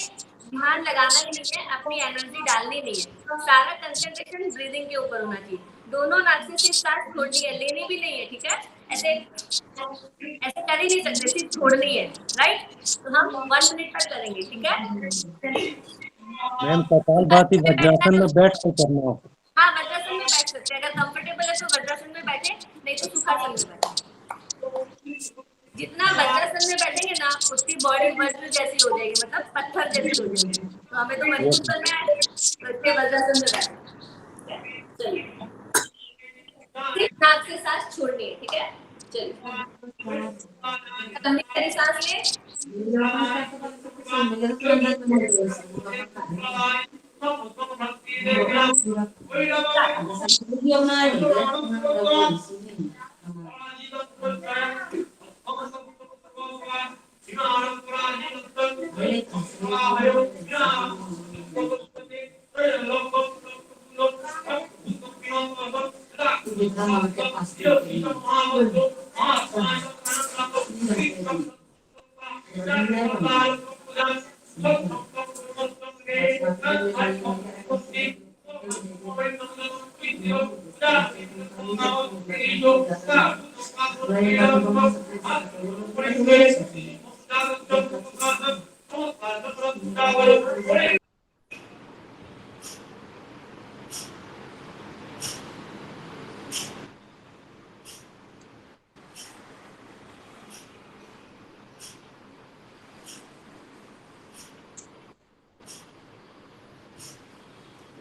ध्यान लगाना ही नहीं है, अपनी एनर्जी डालनी नहीं है। सारा कंसंट्रेशन ब्रीदिंग के ऊपर होना चाहिए। दोनों नाक से सिर्फ सांस छोड़नी है, लेनी भी नहीं है, ठीक है? ऐसे ऐसे कर ही नहीं सकते, सिर्फ छोड़नी है, राइट? तो हम 1 मिनट तक करेंगे, ठीक है? चलिए। मैम कपालभाति में बैठना वज्रासन है में तो बैठ कर करना होता हाँ, वज्रासन में बैठ सकते हैं। अगर कंफर्टेबल है तो वज्रासन में बैठे, नहीं तो सुखासन में बैठे। जितना वज्रासन में बैठेंगे ना, उतनी बॉडी वज्र जैसी हो जाएगी, मतलब पत्थर जैसी हो जाएगी। तो हमें तो है। मजबूत करना है, तो इसलिए वज्रासन में बैठे। चलिए, सिर्फ नाक से सांस छोड़नी है, ठीक है? चलिए, लंबी गहरी सांस ले।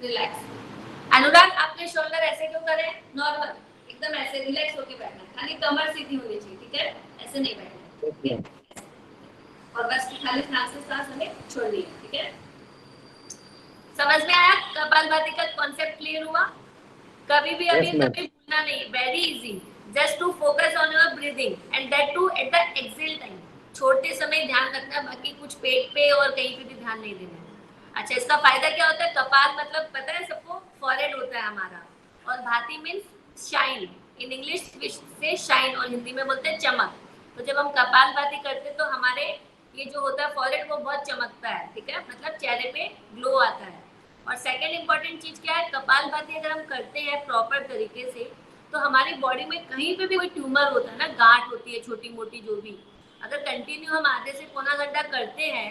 रिलैक्स। अनुराग, आपके शोल्डर ऐसे क्यों करें? नॉर्मल, एकदम ऐसे रिलैक्स होके बैठना है। खाली कमर सीधी होनी चाहिए, ठीक है? ऐसे नहीं बैठना, ठीक है? और बस खाली नाक से सांस हमें छोड़नी है, ठीक है? समझ में आया? कपालभाति का कॉन्सेप्ट क्लियर हुआ? कभी भी अभी Yes, ma'am. कभी भूलना नहीं, very easy. Just to focus on your breathing and that too at the exhale time. छोड़ते समय ध्यान रखना, बाकी कुछ पेट पे और कहीं पे भी ध्यान नहीं देना है। अच्छा, इसका फायदा क्या होता है? कपाल मतलब पता है सबको, फॉरहेड होता है हमारा, और भाति मीन्स शाइन। इन इंग्लिश से शाइन, और हिंदी में बोलते हैं चमक। तो जब हम कपालभाति करते हैं तो हमारे ये जो होता है फॉरहेड, वो बहुत चमकता है, ठीक है? मतलब चेहरे पे ग्लो आता है। और सेकंड इंपॉर्टेंट चीज क्या है? कपालभाति अगर हम करते हैं प्रॉपर तरीके से, तो हमारी बॉडी में कहीं पे भी कोई ट्यूमर होता है ना, गांठ होती है छोटी मोटी जो भी, अगर कंटिन्यू हम आधे से पौना घंटा करते हैं,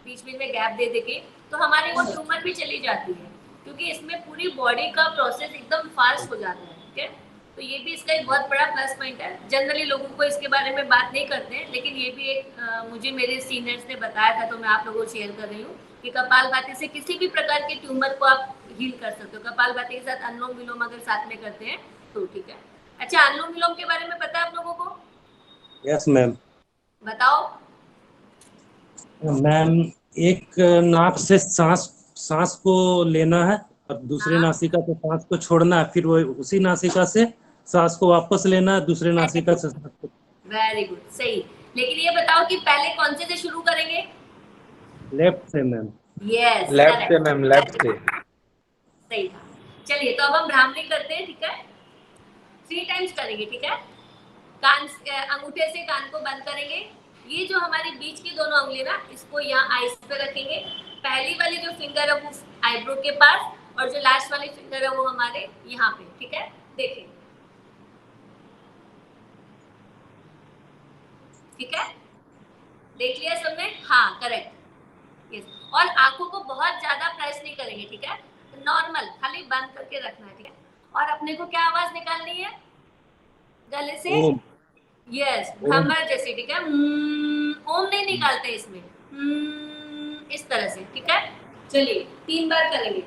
बीच बीच में गैप दे के, तो हमारी वो ट्यूमर भी चली जाती है, क्योंकि इसमें पूरी बॉडी का प्रोसेस एकदम फास्ट हो जाता है, ठीक है? तो ये भी इसका एक बहुत बड़ा प्लस पॉइंट है। जनरली लोगों को इसके बारे में बात नहीं करते हैं, लेकिन ये भी एक मुझे मेरे सीनियर्स ने बताया था, तो मैं आप लोगों को शेयर कर रही हूँ कि कपालभाति से किसी भी प्रकार के ट्यूमर को आप हील कर सकते हो। कपालभाति के साथ अनुलोम विलोम अगर साथ में करते हैं तो, ठीक है? अच्छा, अनुलोम विलोम के बारे में पता है आप लोगों को? Yes ma'am. बताओ। मैम, एक नाक से सांस सांस को लेना है और दूसरे हाँ। नासिका से सांस को छोड़ना है, फिर वो उसी नासिका से सांस को वापस लेना है, दूसरे नासिका से सांस को। वेरी गुड, सही। लेकिन ये बताओ कि पहले कौन से शुरू करेंगे? लेफ्ट से मैम। यस, लेफ्ट से मैम, लेफ्ट से। सही था। चलिए, तो अब हम भ्रामरी करते हैं, ठीक है? 3 टाइम्स करेंगे, ठीक है? कान, अंगूठे से कान को बंद करेंगे। ये जो हमारी बीच की दोनों उंगली ना, इसको यहाँ आईज पे रखेंगे। पहली वाली जो फिंगर है वो आईब्रो के पास, और जो लास्ट वाली फिंगर है वो हमारे यहाँ पे, ठीक है? देखिए, ठीक है? देख लिया सबने? हाँ, करेक्ट, यस। और आंखों को बहुत ज्यादा प्रेस नहीं करेंगे, ठीक है? नॉर्मल, खाली बंद करके रखना है, ठीक है? और अपने को क्या आवाज निकालनी है? गले से ओम। यस, भ्रमर जैसे, ठीक है। ओम नहीं निकालते इसमें, इस तरह से, ठीक है। चलिए 3 बार करेंगे।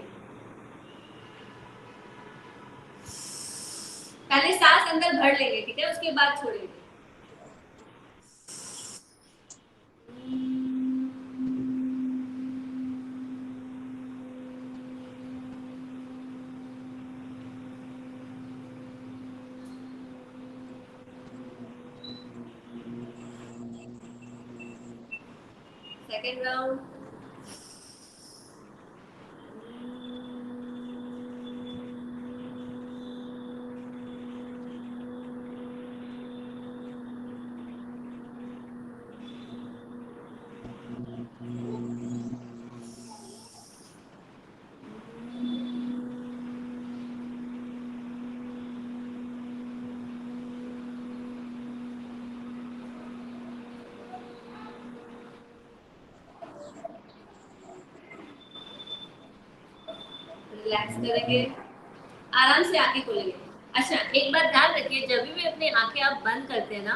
पहले सांस अंदर भर लेंगे, ठीक है, उसके बाद छोड़ेंगे। Second round. रिलैक्स करेंगे, आराम से आंखें खोलेंगे। अच्छा, एक बात ध्यान रखिए, जब भी अपनी आंखें आप बंद करते हैं ना,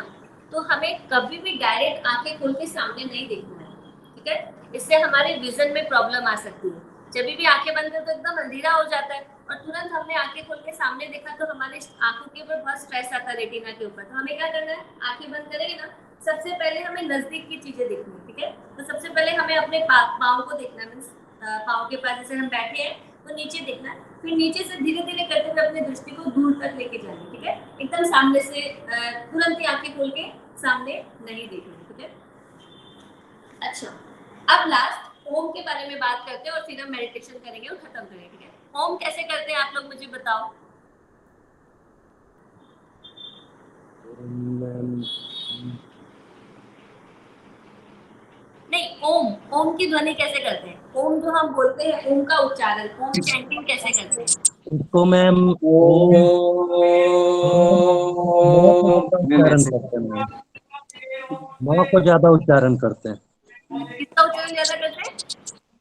तो हमें कभी भी डायरेक्ट आंखें खोल के सामने नहीं देखना है, ठीक है। इससे हमारे विजन में प्रॉब्लम आ सकती है। जब भी आंखें बंद करते तो एकदम अंधेरा हो जाता है, और तुरंत हमने आंखें खोल के सामने देखा तो हमारे आंखों के ऊपर बहुत स्ट्रेस आता है, रेटिना के ऊपर। तो हमें क्या करना है, आंखें बंद करेंगे ना, सबसे पहले हमें नजदीक की चीजें देखनी है, ठीक है। तो सबसे पहले हमें अपने पाँव को देखना है, मीन्स पाँव के पास जैसे हम बैठे हैं तो नीचे देखना है, फिर नीचे से धीरे धीरे करते हुए अपनी दृष्टि को दूर तक लेके जाना है, ठीक है। एकदम सामने से तुरंत ही आंखें खोल के सामने नहीं देखना है, ठीक है। अच्छा, अब लास्ट ओम के बारे में बात करते हैं और फिर हम मेडिटेशन करेंगे और खत्म करेंगे, ठीक है। ओम कैसे करते हैं आप लोग मुझे बताओ। नहीं, ओम, ओम की ध्वनि कैसे करते हैं, ओम जो हम बोलते हैं, ओम का उच्चारण, ओम चैंटिंग कैसे करते हैं। इसको मैम ओम उच्चारण करते हैं मैम, म को ज्यादा उच्चारण करते हैं। किसका उच्चारण ज्यादा करते हैं।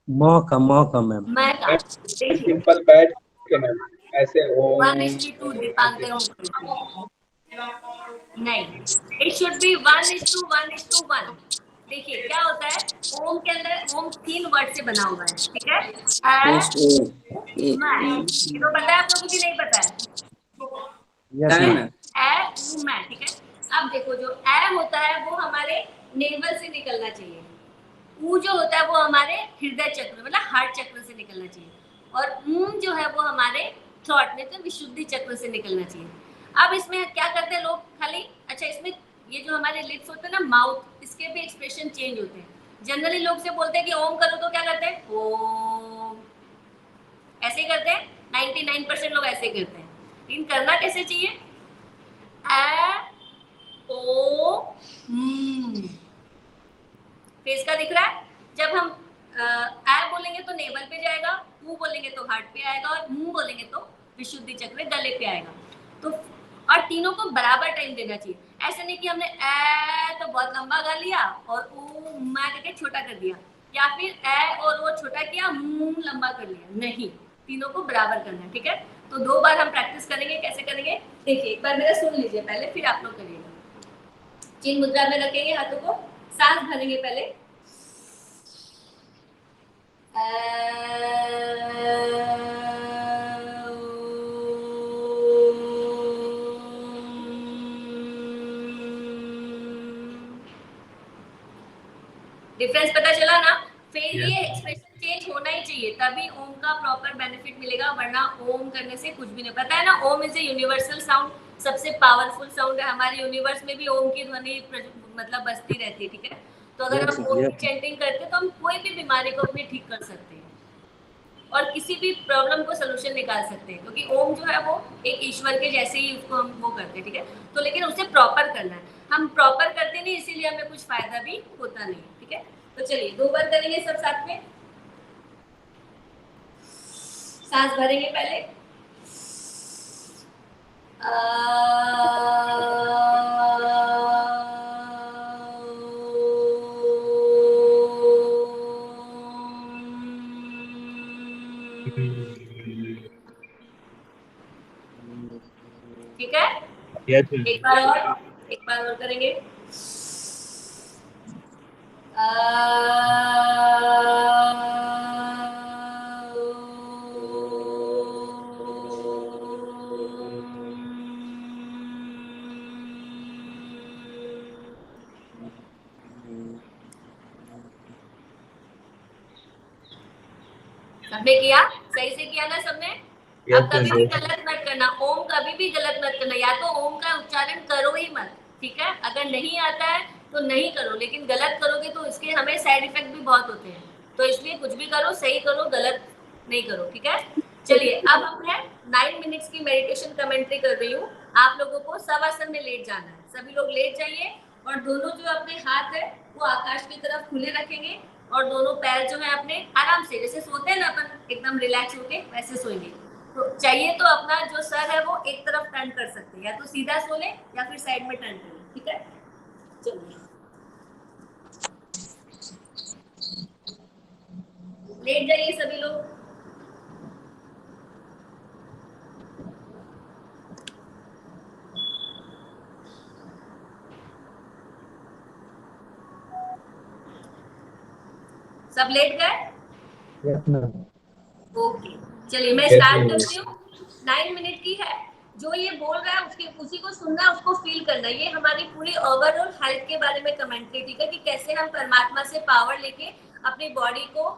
म का मैम। मैं का, देखिए सिंपल बैठ के मैम ऐसे ओम 1:2 दीपांकर मुखर्जी, नहीं, इट शुड बी 1:1:1। देखिए क्या होता है, ओम के अंदर, ओम 3 वर्ड से बना हुआ है, ठीक है। फर्स्ट मैं, ये तो पता है आप लोगों को कि नहीं पता है। Yes time ma'am. है। मैं, ठीक है। अब देखो, जो ए होता है वो हमारे नेवल से निकलना चाहिए, ऊ जो होता है वो हमारे हृदय चक्र मतलब हार्ट चक्र से निकलना चाहिए, और जो है वो हमारे थ्रॉट में तो विशुद्धि चक्र से निकलना चाहिए। अब इसमें क्या करते हैं लोग खाली, अच्छा इसमें ये जो हमारे लिप्स होते हैं ना, माउथ, इसके भी एक्सप्रेशन चेंज होते हैं। जनरली लोग से बोलते हैं कि ओम करो तो क्या करते हैं, ओम, ऐसे ही करते हैं। 99% लोग ऐसे करते हैं, लेकिन करना कैसे चाहिए, ए ओ फेस का दिख रहा है। जब हम ए बोलेंगे तो नेवल पे जाएगा, ऊ बोलेंगे तो हार्ट पे आएगा, और मुंह बोलेंगे तो विशुद्धि चक्र गले पे आएगा। तो और तीनों को बराबर टाइम देना चाहिए। ऐसा नहीं कि हमने ए तो बहुत लंबा गा लिया और ऊ मा करके छोटा कर दिया, या फिर ए और वो छोटा किया, लंबा कर लिया, नहीं, तीनों को बराबर करना है, ठीक है। तो 2 बार हम प्रैक्टिस करेंगे, कैसे करेंगे देखिए, एक बार मेरा सुन लीजिए पहले, फिर आप लोग करिएगा। चिन्ह मुद्रा में रखेंगे हाथों को, सांस भरेंगे पहले, डिफरेंस पता चला ना। फिर ये एक्सप्रेशन चेंज होना ही चाहिए, तभी ओम का प्रॉपर बेनिफिट मिलेगा, वरना ओम करने से कुछ भी नहीं। पता है ना, ओम इज ए यूनिवर्सल साउंड, सबसे पावरफुल साउंड है। हमारे यूनिवर्स में भी ओम की ध्वनि मतलब बजती रहती है, ठीक है। तो अगर हम ओम की चैंटिंग करते हैं तो हम कोई भी बीमारी को अपनी ठीक कर सकते हैं और किसी भी प्रॉब्लम को सोल्यूशन निकाल सकते हैं, क्योंकि ओम जो है वो एक ईश्वर के जैसे ही उसको हम वो करते हैं, ठीक है। तो लेकिन उसे प्रॉपर करना है, हम प्रॉपर करते नहीं, इसीलिए हमें कुछ फायदा भी होता नहीं, ठीक है। तो चलिए 2 बार करेंगे सब साथ में। सांस भरेंगे पहले, ठीक है। Yes ma'am. एक बार और, एक बार बार और करेंगे। सबने किया? सही से किया ना सबने? अब कभी भी गलत मत करना, ओम कभी भी गलत मत करना, या तो ओम का उच्चारण करो ही मत, ठीक है? अगर नहीं आता है तो नहीं करो, लेकिन गलत करोगे तो इसके हमें साइड इफेक्ट भी बहुत होते हैं, तो इसलिए कुछ भी करो सही करो, गलत नहीं करो, ठीक है? चलिए अब हम है 9 मिनट्स की मेडिटेशन कमेंट्री कर रही हूँ। आप लोगों को शवासन में लेट जाना है, सभी लोग लेट जाइए और दोनों जो अपने हाथ है वो आकाश की तरफ खुले रखेंगे और दोनों पैर जो है अपने आराम से, जैसे सोते हैं ना अपन एकदम रिलैक्स होके, वैसे सोएंगे। तो चाहिए तो अपना जो सर है वो एक तरफ टर्न कर सकते हैं, या तो सीधा सो ले या फिर साइड में टर्न कर ले, ठीक है? चलिए लेट जाइए सभी लोग। सब लेट गए? ओके, चलिए मैं स्टार्ट करती हूँ। 9 मिनट की है, जो ये बोल रहा है उसके उसी को सुनना है, उसको फील करना है। ये हमारी पूरी ओवरऑल हेल्थ के बारे में कमेंट्री, ठीक है, कि कैसे हम परमात्मा से पावर लेके अपनी बॉडी को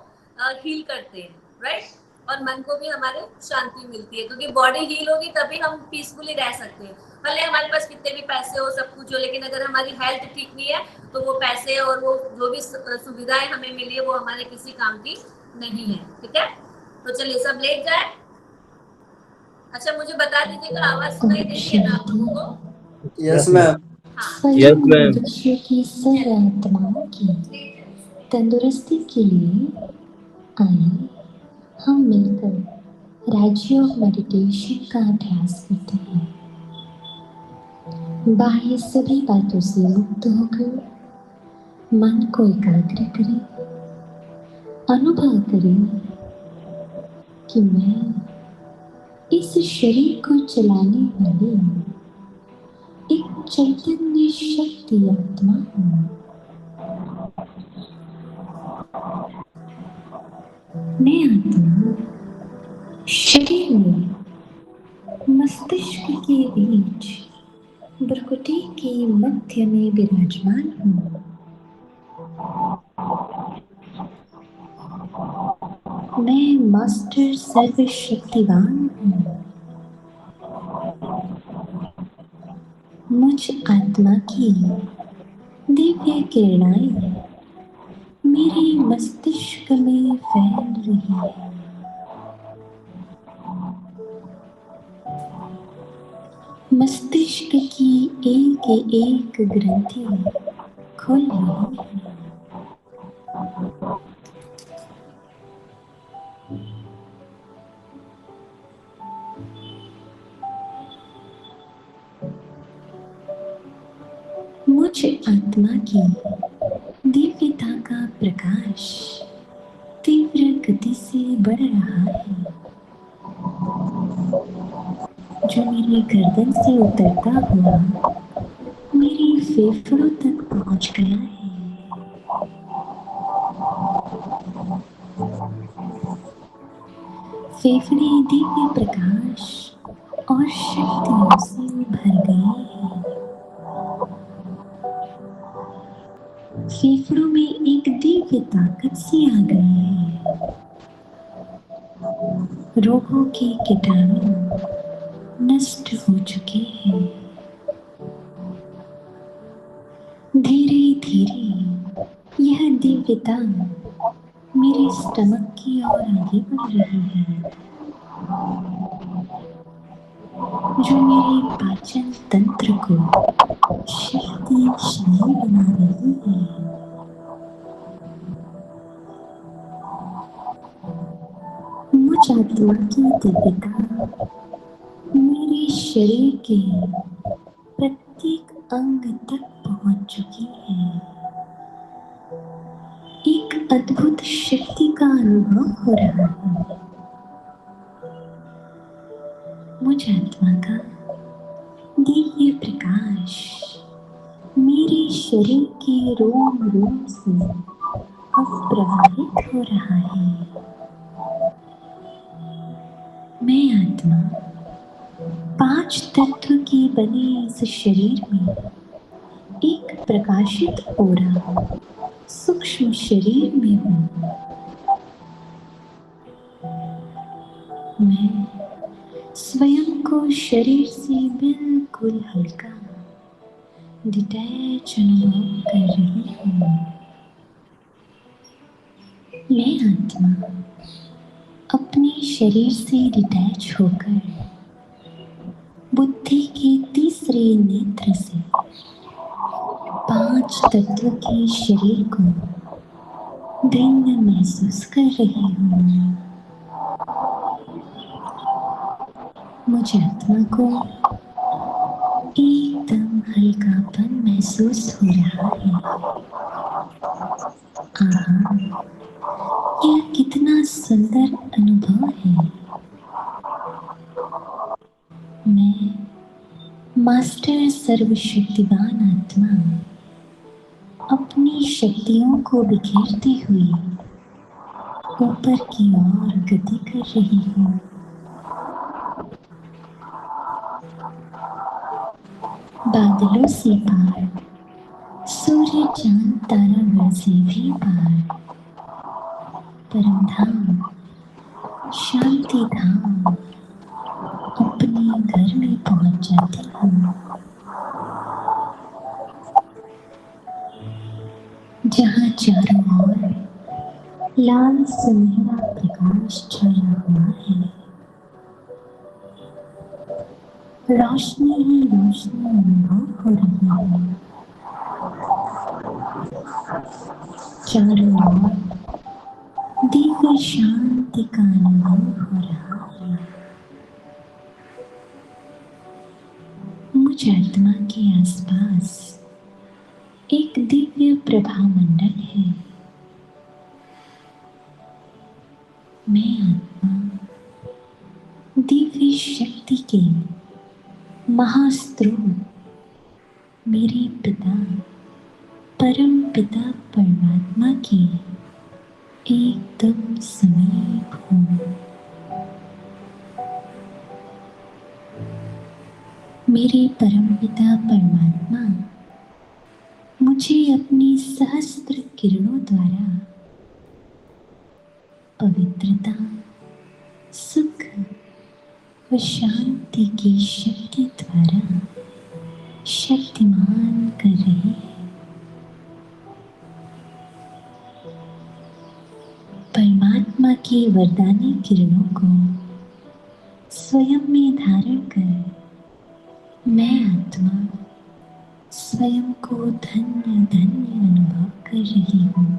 हील करते हैं, राइट? और मन को भी हमारे शांति मिलती है, क्योंकि बॉडी हील होगी तभी हम पीसफुली रह सकते हैं। भले हमारे पास कितने भी पैसे हो, सब कुछ हो, लेकिन अगर हमारी हेल्थ ठीक नहीं है तो वो पैसे और वो जो भी सुविधाएं हमें मिली है वो हमारे किसी काम की नहीं है, ठीक है? तो चलिए सब लेट जाए। अच्छा मुझे बता दीजिएगा आवाज सुनाई दे रही है ना आप लोगों को? Yes ma'am. हाँ, यस मैम। मनुष्य की सर्वात्माओं की तंदुरुस्ती के लिए आइए हम मिलकर राज्य ऑफ मेडिटेशन का अभ्यास करते हैं। बाह्य सभी बातों से मुक्त होकर मन को एकाग्र करें। अनुभव करें कि मैं इस शरीर को चलाने वाली एक चैतन्य शक्ति आत्मा हूँ। मैं आत्मा शरीर में मस्तिष्क के बीच भ्रुकुटी के मध्य में विराजमान हूँ। मैं मास्टर सर्वशक्तिवान हूँ। मुझ आत्मा की दिव्य किरणाएं मेरे मस्तिष्क में फैल रही है। मस्तिष्क की एक एक ग्रंथि खुल रही है। मुझ आत्मा की दिव्यता का प्रकाश तीव्र गति से बढ़ रहा है, जो मेरी गर्दन से उतरता हुआ मेरे फेफड़ों तक पहुंच गया है। फेफड़े दिव्य प्रकाश और शक्तियों से भर गए हैं। फेफड़ों में एक दिव्य ताकत सी आ गई है। रोगों के कीटाणु नष्ट हो चुके हैं। धीरे धीरे यह दिव्यता मेरे स्टमक की ओर आगे बढ़ रही है, जो मेरे पाचन तंत्र को शक्तिशाली बना रही है। मुझ आत्मा की दिव्यता मेरे शरीर के प्रत्येक अंग तक पहुंच चुकी है। एक अद्भुत शक्ति का अनुभव हो रहा है। मुझ आत्मा का दिव्य प्रकाश मेरे शरीर के रोम रोम से अब प्रवाहित हो रहा है। मैं आत्मा 5 तत्व के बने इस शरीर में एक प्रकाशित ओरा सूक्ष्म शरीर में हूँ। मैं स्वयं को शरीर से बिल्कुल हल्का डिटैच अनुभव कर रही हूँ। मैं आत्मा अपने शरीर से डिटैच होकर बुद्धि के तीसरे नेत्र से 5 तत्व के शरीर को भिन्न महसूस कर रही हूँ। मुझे आत्मा को एकदम हल्कापन महसूस हो रहा है। आहा, यह कितना सुंदर अनुभव है। मैं मास्टर सर्वशक्तिवान आत्मा अपनी शक्तियों को बिखेरते हुए ऊपर की ओर गति कर रही हूँ। बादलों से पार, सूर्य चांद तारागण से भी पार, परमधाम शांति धाम अपने घर में पहुंच जाती हूँ, जहाँ चारों ओर लाल सुनहरा प्रकाश छाया हुआ है। रोशनी ही रोशनी अनुभव हो रही है। चारों ओर दिव्य शांति का अनुभव हो रहा है। मुझ आत्मा के आसपास एक दिव्य प्रभा मंडल है। मैं आत्मा दिव्य शक्ति के महास्रोत मेरे पिता परम पिता परमात्मा के एकदम समीप हूँ। मेरे परम पिता परमात्मा मुझे अपनी सहस्त्र किरणों द्वारा पवित्रता, सुख व शांति की शक्ति द्वारा शक्तिमान कर रहे हैं। परमात्मा की वरदानी किरणों को स्वयं में धारण कर मैं आत्मा स्वयं को धन्य धन्य अनुभव कर रही हूँ।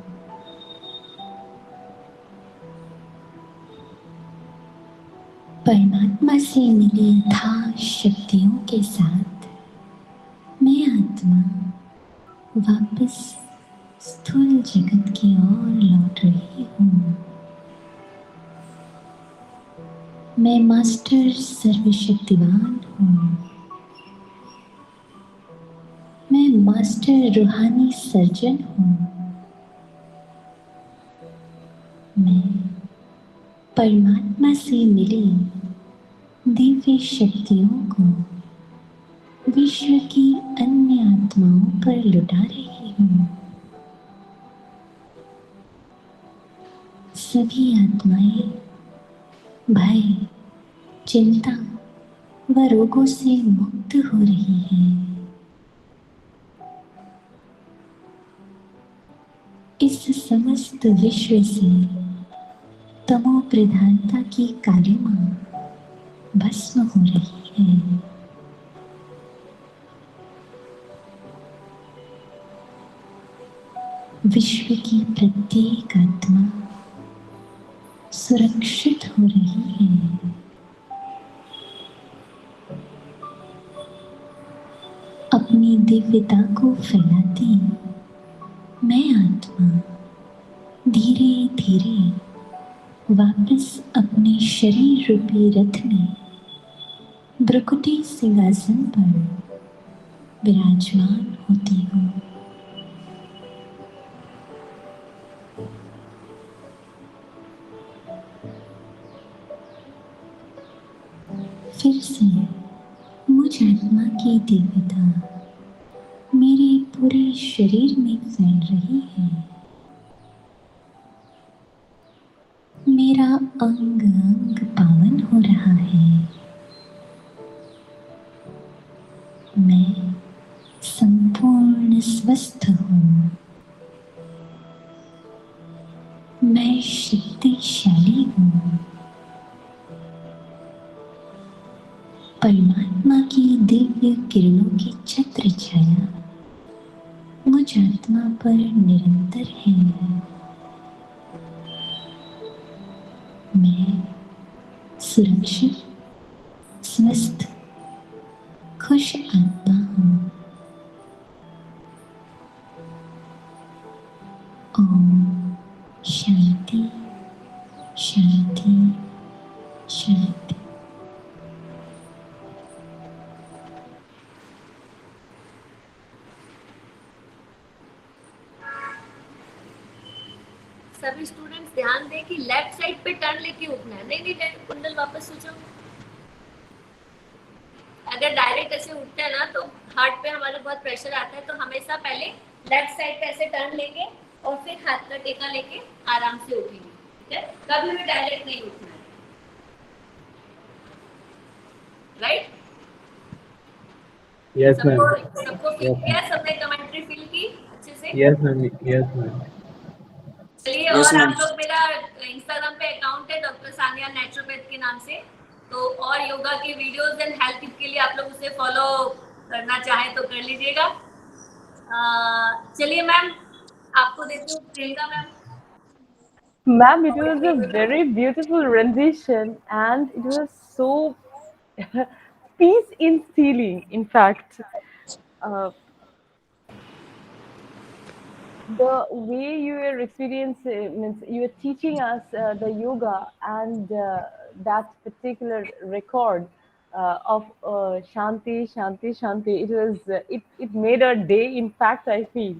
परमात्मा से मिली अथाह शक्तियों के साथ मैं आत्मा वापस स्थूल जगत की ओर लौट रही हूँ। मैं मास्टर सर्वशक्तिवान हूँ। मैं मास्टर रूहानी सर्जन हूँ। मैं परमात्मा से मिली दिव्य शक्तियों को विश्व की अन्य आत्माओं पर लुटा रही हूँ। सभी आत्माएं भय, चिंता व रोगों से मुक्त हो रही हैं। इस समस्त विश्व से तमो प्रधानता की कालिमा भस्म हो रही है। विश्व की प्रत्येक आत्मा सुरक्षित हो रही है। अपनी दिव्यता को फैलाती मैं आत्मा धीरे धीरे वापस अपने शरीर रूपी रथ में भ्रुकुटी सिंहासन पर विराजमान होती हूँ। फिर से मुझ आत्मा की दिव्यता मेरे पूरे शरीर में फैल रही है। मेरा अंग अंग पावन हो रहा है। मैं संपूर्ण स्वस्थ हूँ। मैं शक्तिशाली हूँ। परमात्मा की दिव्य किरणों की छत्र छाया मुझ आत्मा पर निरंतर है। मैं सुरक्षित, स्वस्थ, खुश आत्मा हूँ। ओम शांति शांति शांति। सभी स्टूडेंट्स ध्यान दें कि लेफ्ट साइड पे टर्न लेके उठना है। नहीं कुंडल वापस सोचो। अगर डायरेक्ट ऐसे उठते हैं ना तो हार्ट पे हमारा बहुत प्रेशर आता है, तो हमेशा पहले लेफ्ट साइड पे ऐसे टर्न लेंगे और फिर हाथ का टेका लेके आराम से उठेंगे। ठीक है, कभी भी डायरेक्ट नहीं उठना है। राइट? Yes, ma'am. सबको फील किया? सबने कमेंट्री फील की अच्छे से? Yes, ma'am. Yes, ma'am. चलिए, Yes, और ma'am. आप लोग, मेरा इंस्टाग्राम पे अकाउंट है डॉक्टर सानिया नेचुरोपैथ के नाम से, तो और योगा की वीडियोस एंड हेल्थ टिप के लिए आप लोग उसे फॉलो करना चाहें तो कर लीजिएगा। चलिए मैम, आपको देती हूँ Priyanka ma'am. Ma'am, it was a very beautiful rendition and it was so peace instilling, in fact. Uh, the way you were experiencing, means you were teaching us the yoga and that particular record of Shanti, Shanti, Shanti. It was it made our day. In fact, I feel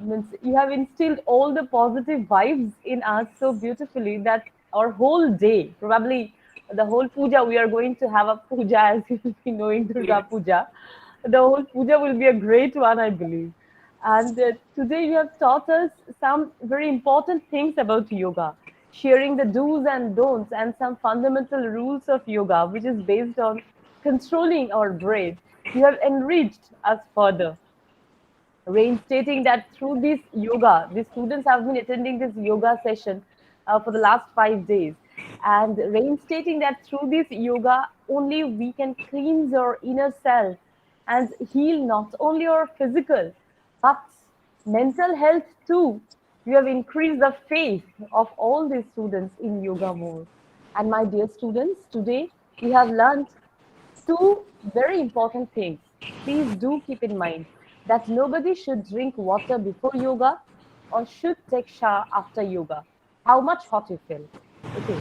means you have instilled all the positive vibes in us so beautifully that our whole day, probably the whole puja, we are going to have a puja as you will be knowing Durga Puja. The whole puja will be a great one, I believe. And today you have taught us some very important things about yoga, sharing the do's and don'ts and some fundamental rules of yoga, which is based on controlling our breath. You have enriched us further, reinstating that through this yoga, the students have been attending this yoga session for the last 5 days, and reinstating that through this yoga, only we can cleanse our inner self and heal not only our physical but mental health too. You have increased the faith of all these students in yoga more. And my dear students, today we have learned two very important things. Please do keep in mind that nobody should drink water before yoga or should take shower after yoga. How much hot you feel. Okay.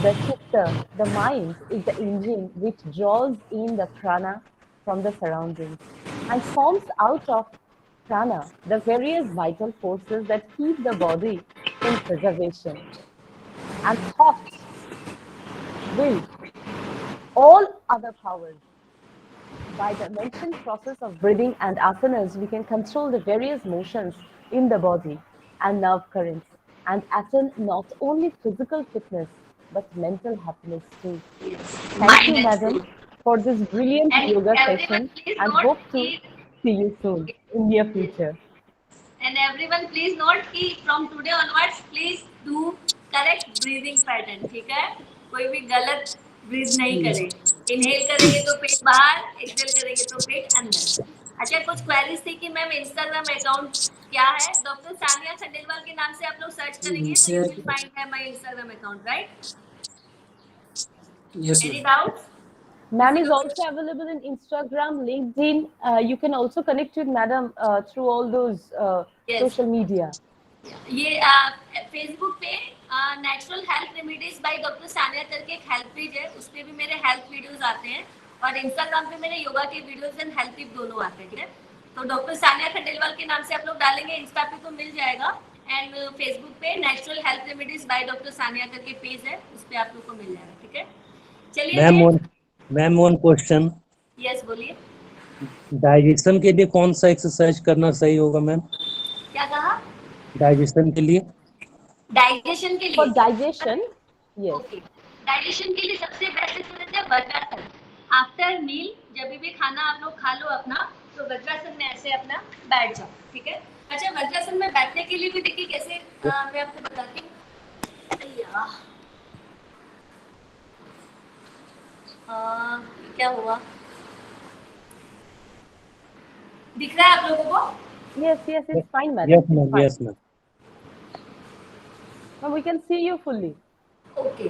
The chitta, the mind, is the engine which draws in the prana from the surroundings and forms out of prana the various vital forces that keep the body in preservation. And thought, will, all other powers. By the mentioned process of breathing and asanas, we can control the various motions in the body and nerve currents and attain not only physical fitness but mental happiness too. Thank you, madam, for this brilliant And yoga everyone session please and note hope to कि see you soon in near future. and everyone please note कि from today onwards please do correct breathing pattern. ठीक है, कोई भी गलत breathe नहीं करे। Inhale करेंगे तो पेट बाहर, एक्सहेल करेंगे तो पेट अंदर। अच्छा, कुछ क्वेरीज थी कि मैम इंस्टाग्राम अकाउंट क्या है? डॉक्टर सानिया खंडेलवाल के नाम से आप लोग सर्च करेंगे तो you will find my Instagram account, right? Yes, any ma'am. Doubts? Ma'am is also available in Instagram, LinkedIn. You can also connect with madam through all those Yes. social media. ये Facebook पे natural health remedies by doctor Sania करके एक health page है, उस पे भी मेरे health videos आते हैं और इंस्टाग्राम पे मेरे योगा के वीडियोस एंड हेल्थ टिप दोनों आते हैं, ठीक है। तो डॉक्टर सानिया खंडेलवाल के नाम से आप लोग डालेंगे, इंस्टा पे तो मिल जाएगा, एंड फेसबुक पे natural health remedies by doctor Sania करके पेज है, उस पे आप लोग को मिल जाएगा, ठीक है। चलिए मैम वन क्वेश्चन, यस बोलिए। डाइजेशन के लिए कौन सा एक्सरसाइज करना सही होगा मैम? क्या कहा? डाइजेशन के लिए? डाइजेशन के For लिए digestion, yes. ओके, डाइजेशन के लिए सबसे बेस्ट एक्सरसाइज है वज्रासन। आफ्टर मील जब भी खाना आप लोग खा लो अपना, तो वज्रासन में ऐसे अपना बैठ जाओ, ठीक है। अच्छा, वज्रासन में बैठने के लिए भी देखिए कैसे मैं आपको बताती हूँ। क्या हुआ, दिख रहा है आप लोगों को? Yes, it's fine, madam. Yes It's ma'am, fine. yes ma'am. Ma'am, we can see you fully. Okay,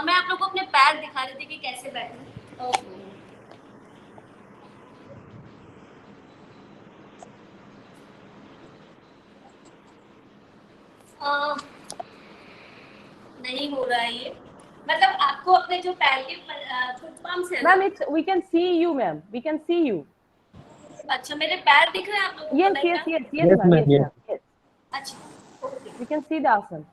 मैं आप लोगों को अपने पैर दिखा रही थी कि कैसे बैठना। ओके, नहीं हो रहा है ये, मतलब आपको अपने जो पैर के फुट पाम्स है ना, Ma'am, we can see you, ma'am. We can see you. अच्छा मेरे पैर दिख रहे हैं आप लोगों को? Yes, like yes, ना? yes, Yes, ma'am. ma'am, Yes, yes. ma'am. Yes. अच्छा okay, We can see the asana.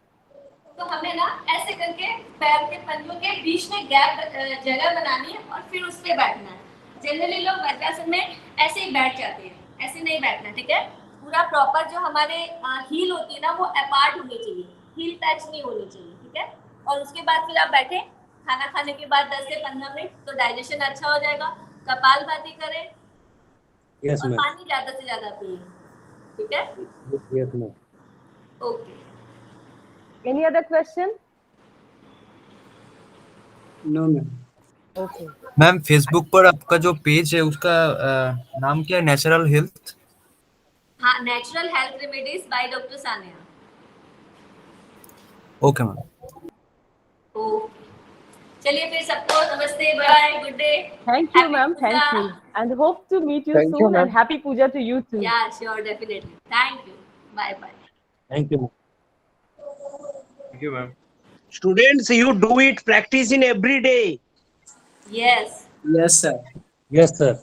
तो हमें ना ऐसे करके पैर के पंजों के बीच में गैप जगह बनानी है और फिर उस पे बैठना है। जनरली लोग वज्रासन में ऐसे ही बैठ जाते हैं, ऐसे नहीं बैठना, ठीक है। पूरा प्रॉपर जो हमारे हील होती है ना, वो अपार्ट होनी चाहिए, हील टच नहीं होनी चाहिए, ठीक है। और उसके बाद फिर आप बैठे, खाना खाने के बाद 10 से 15 मिनट, तो डाइजेशन अच्छा हो जाएगा। कपालभाति करें Yes और ma'am. पानी ज्यादा से ज्यादा पिए, ठीक है। Yes ma'am. Okay, Any other question? No, ma'am. Okay. Ma'am Facebook पर आपका जो पेज है उसका नाम क्या है? Natural health? हाँ, natural health remedies by doctor Sania. Okay ma'am. Okay, चलिए फिर सबको नमस्ते, bye, good day. Thank you, ma'am. Thank you. And hope to meet you soon. And happy puja to you too. Yeah, sure, definitely. Thank you. Bye bye. Thank you. Thank you, ma'am. Students, you do it, practice in every day. Yes. Yes, sir. Yes sir.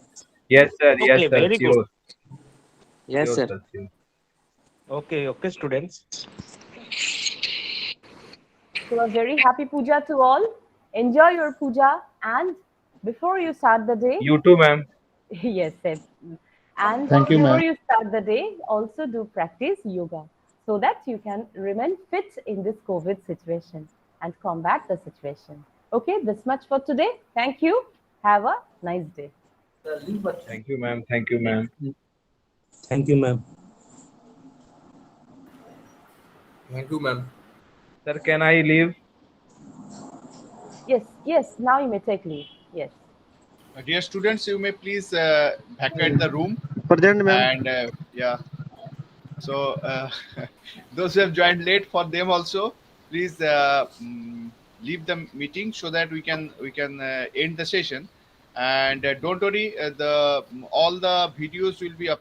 Yes, sir. Okay, Yes, sir. very Sure. Yes, Sure, sir. Sure. Okay students. So a very happy puja to all. Enjoy your puja, and before you start the day, You too, ma'am. yes, sir. And Thank you, before ma'am. you start the day, also do practice yoga so that you can remain fit in this COVID situation and combat the situation. Okay, this much for today. Thank you. Have a nice day. Thank you, ma'am. Thank you, ma'am. Thank you ma'am. Thank you ma'am. Sir, can I leave? Yes, now you may take leave. Yes. Dear students, you may please vacate the room. Present, ma'am. And yeah, so those who have joined late, for them also, please leave the meeting so that we can end the session. And don't worry, all the videos will be up.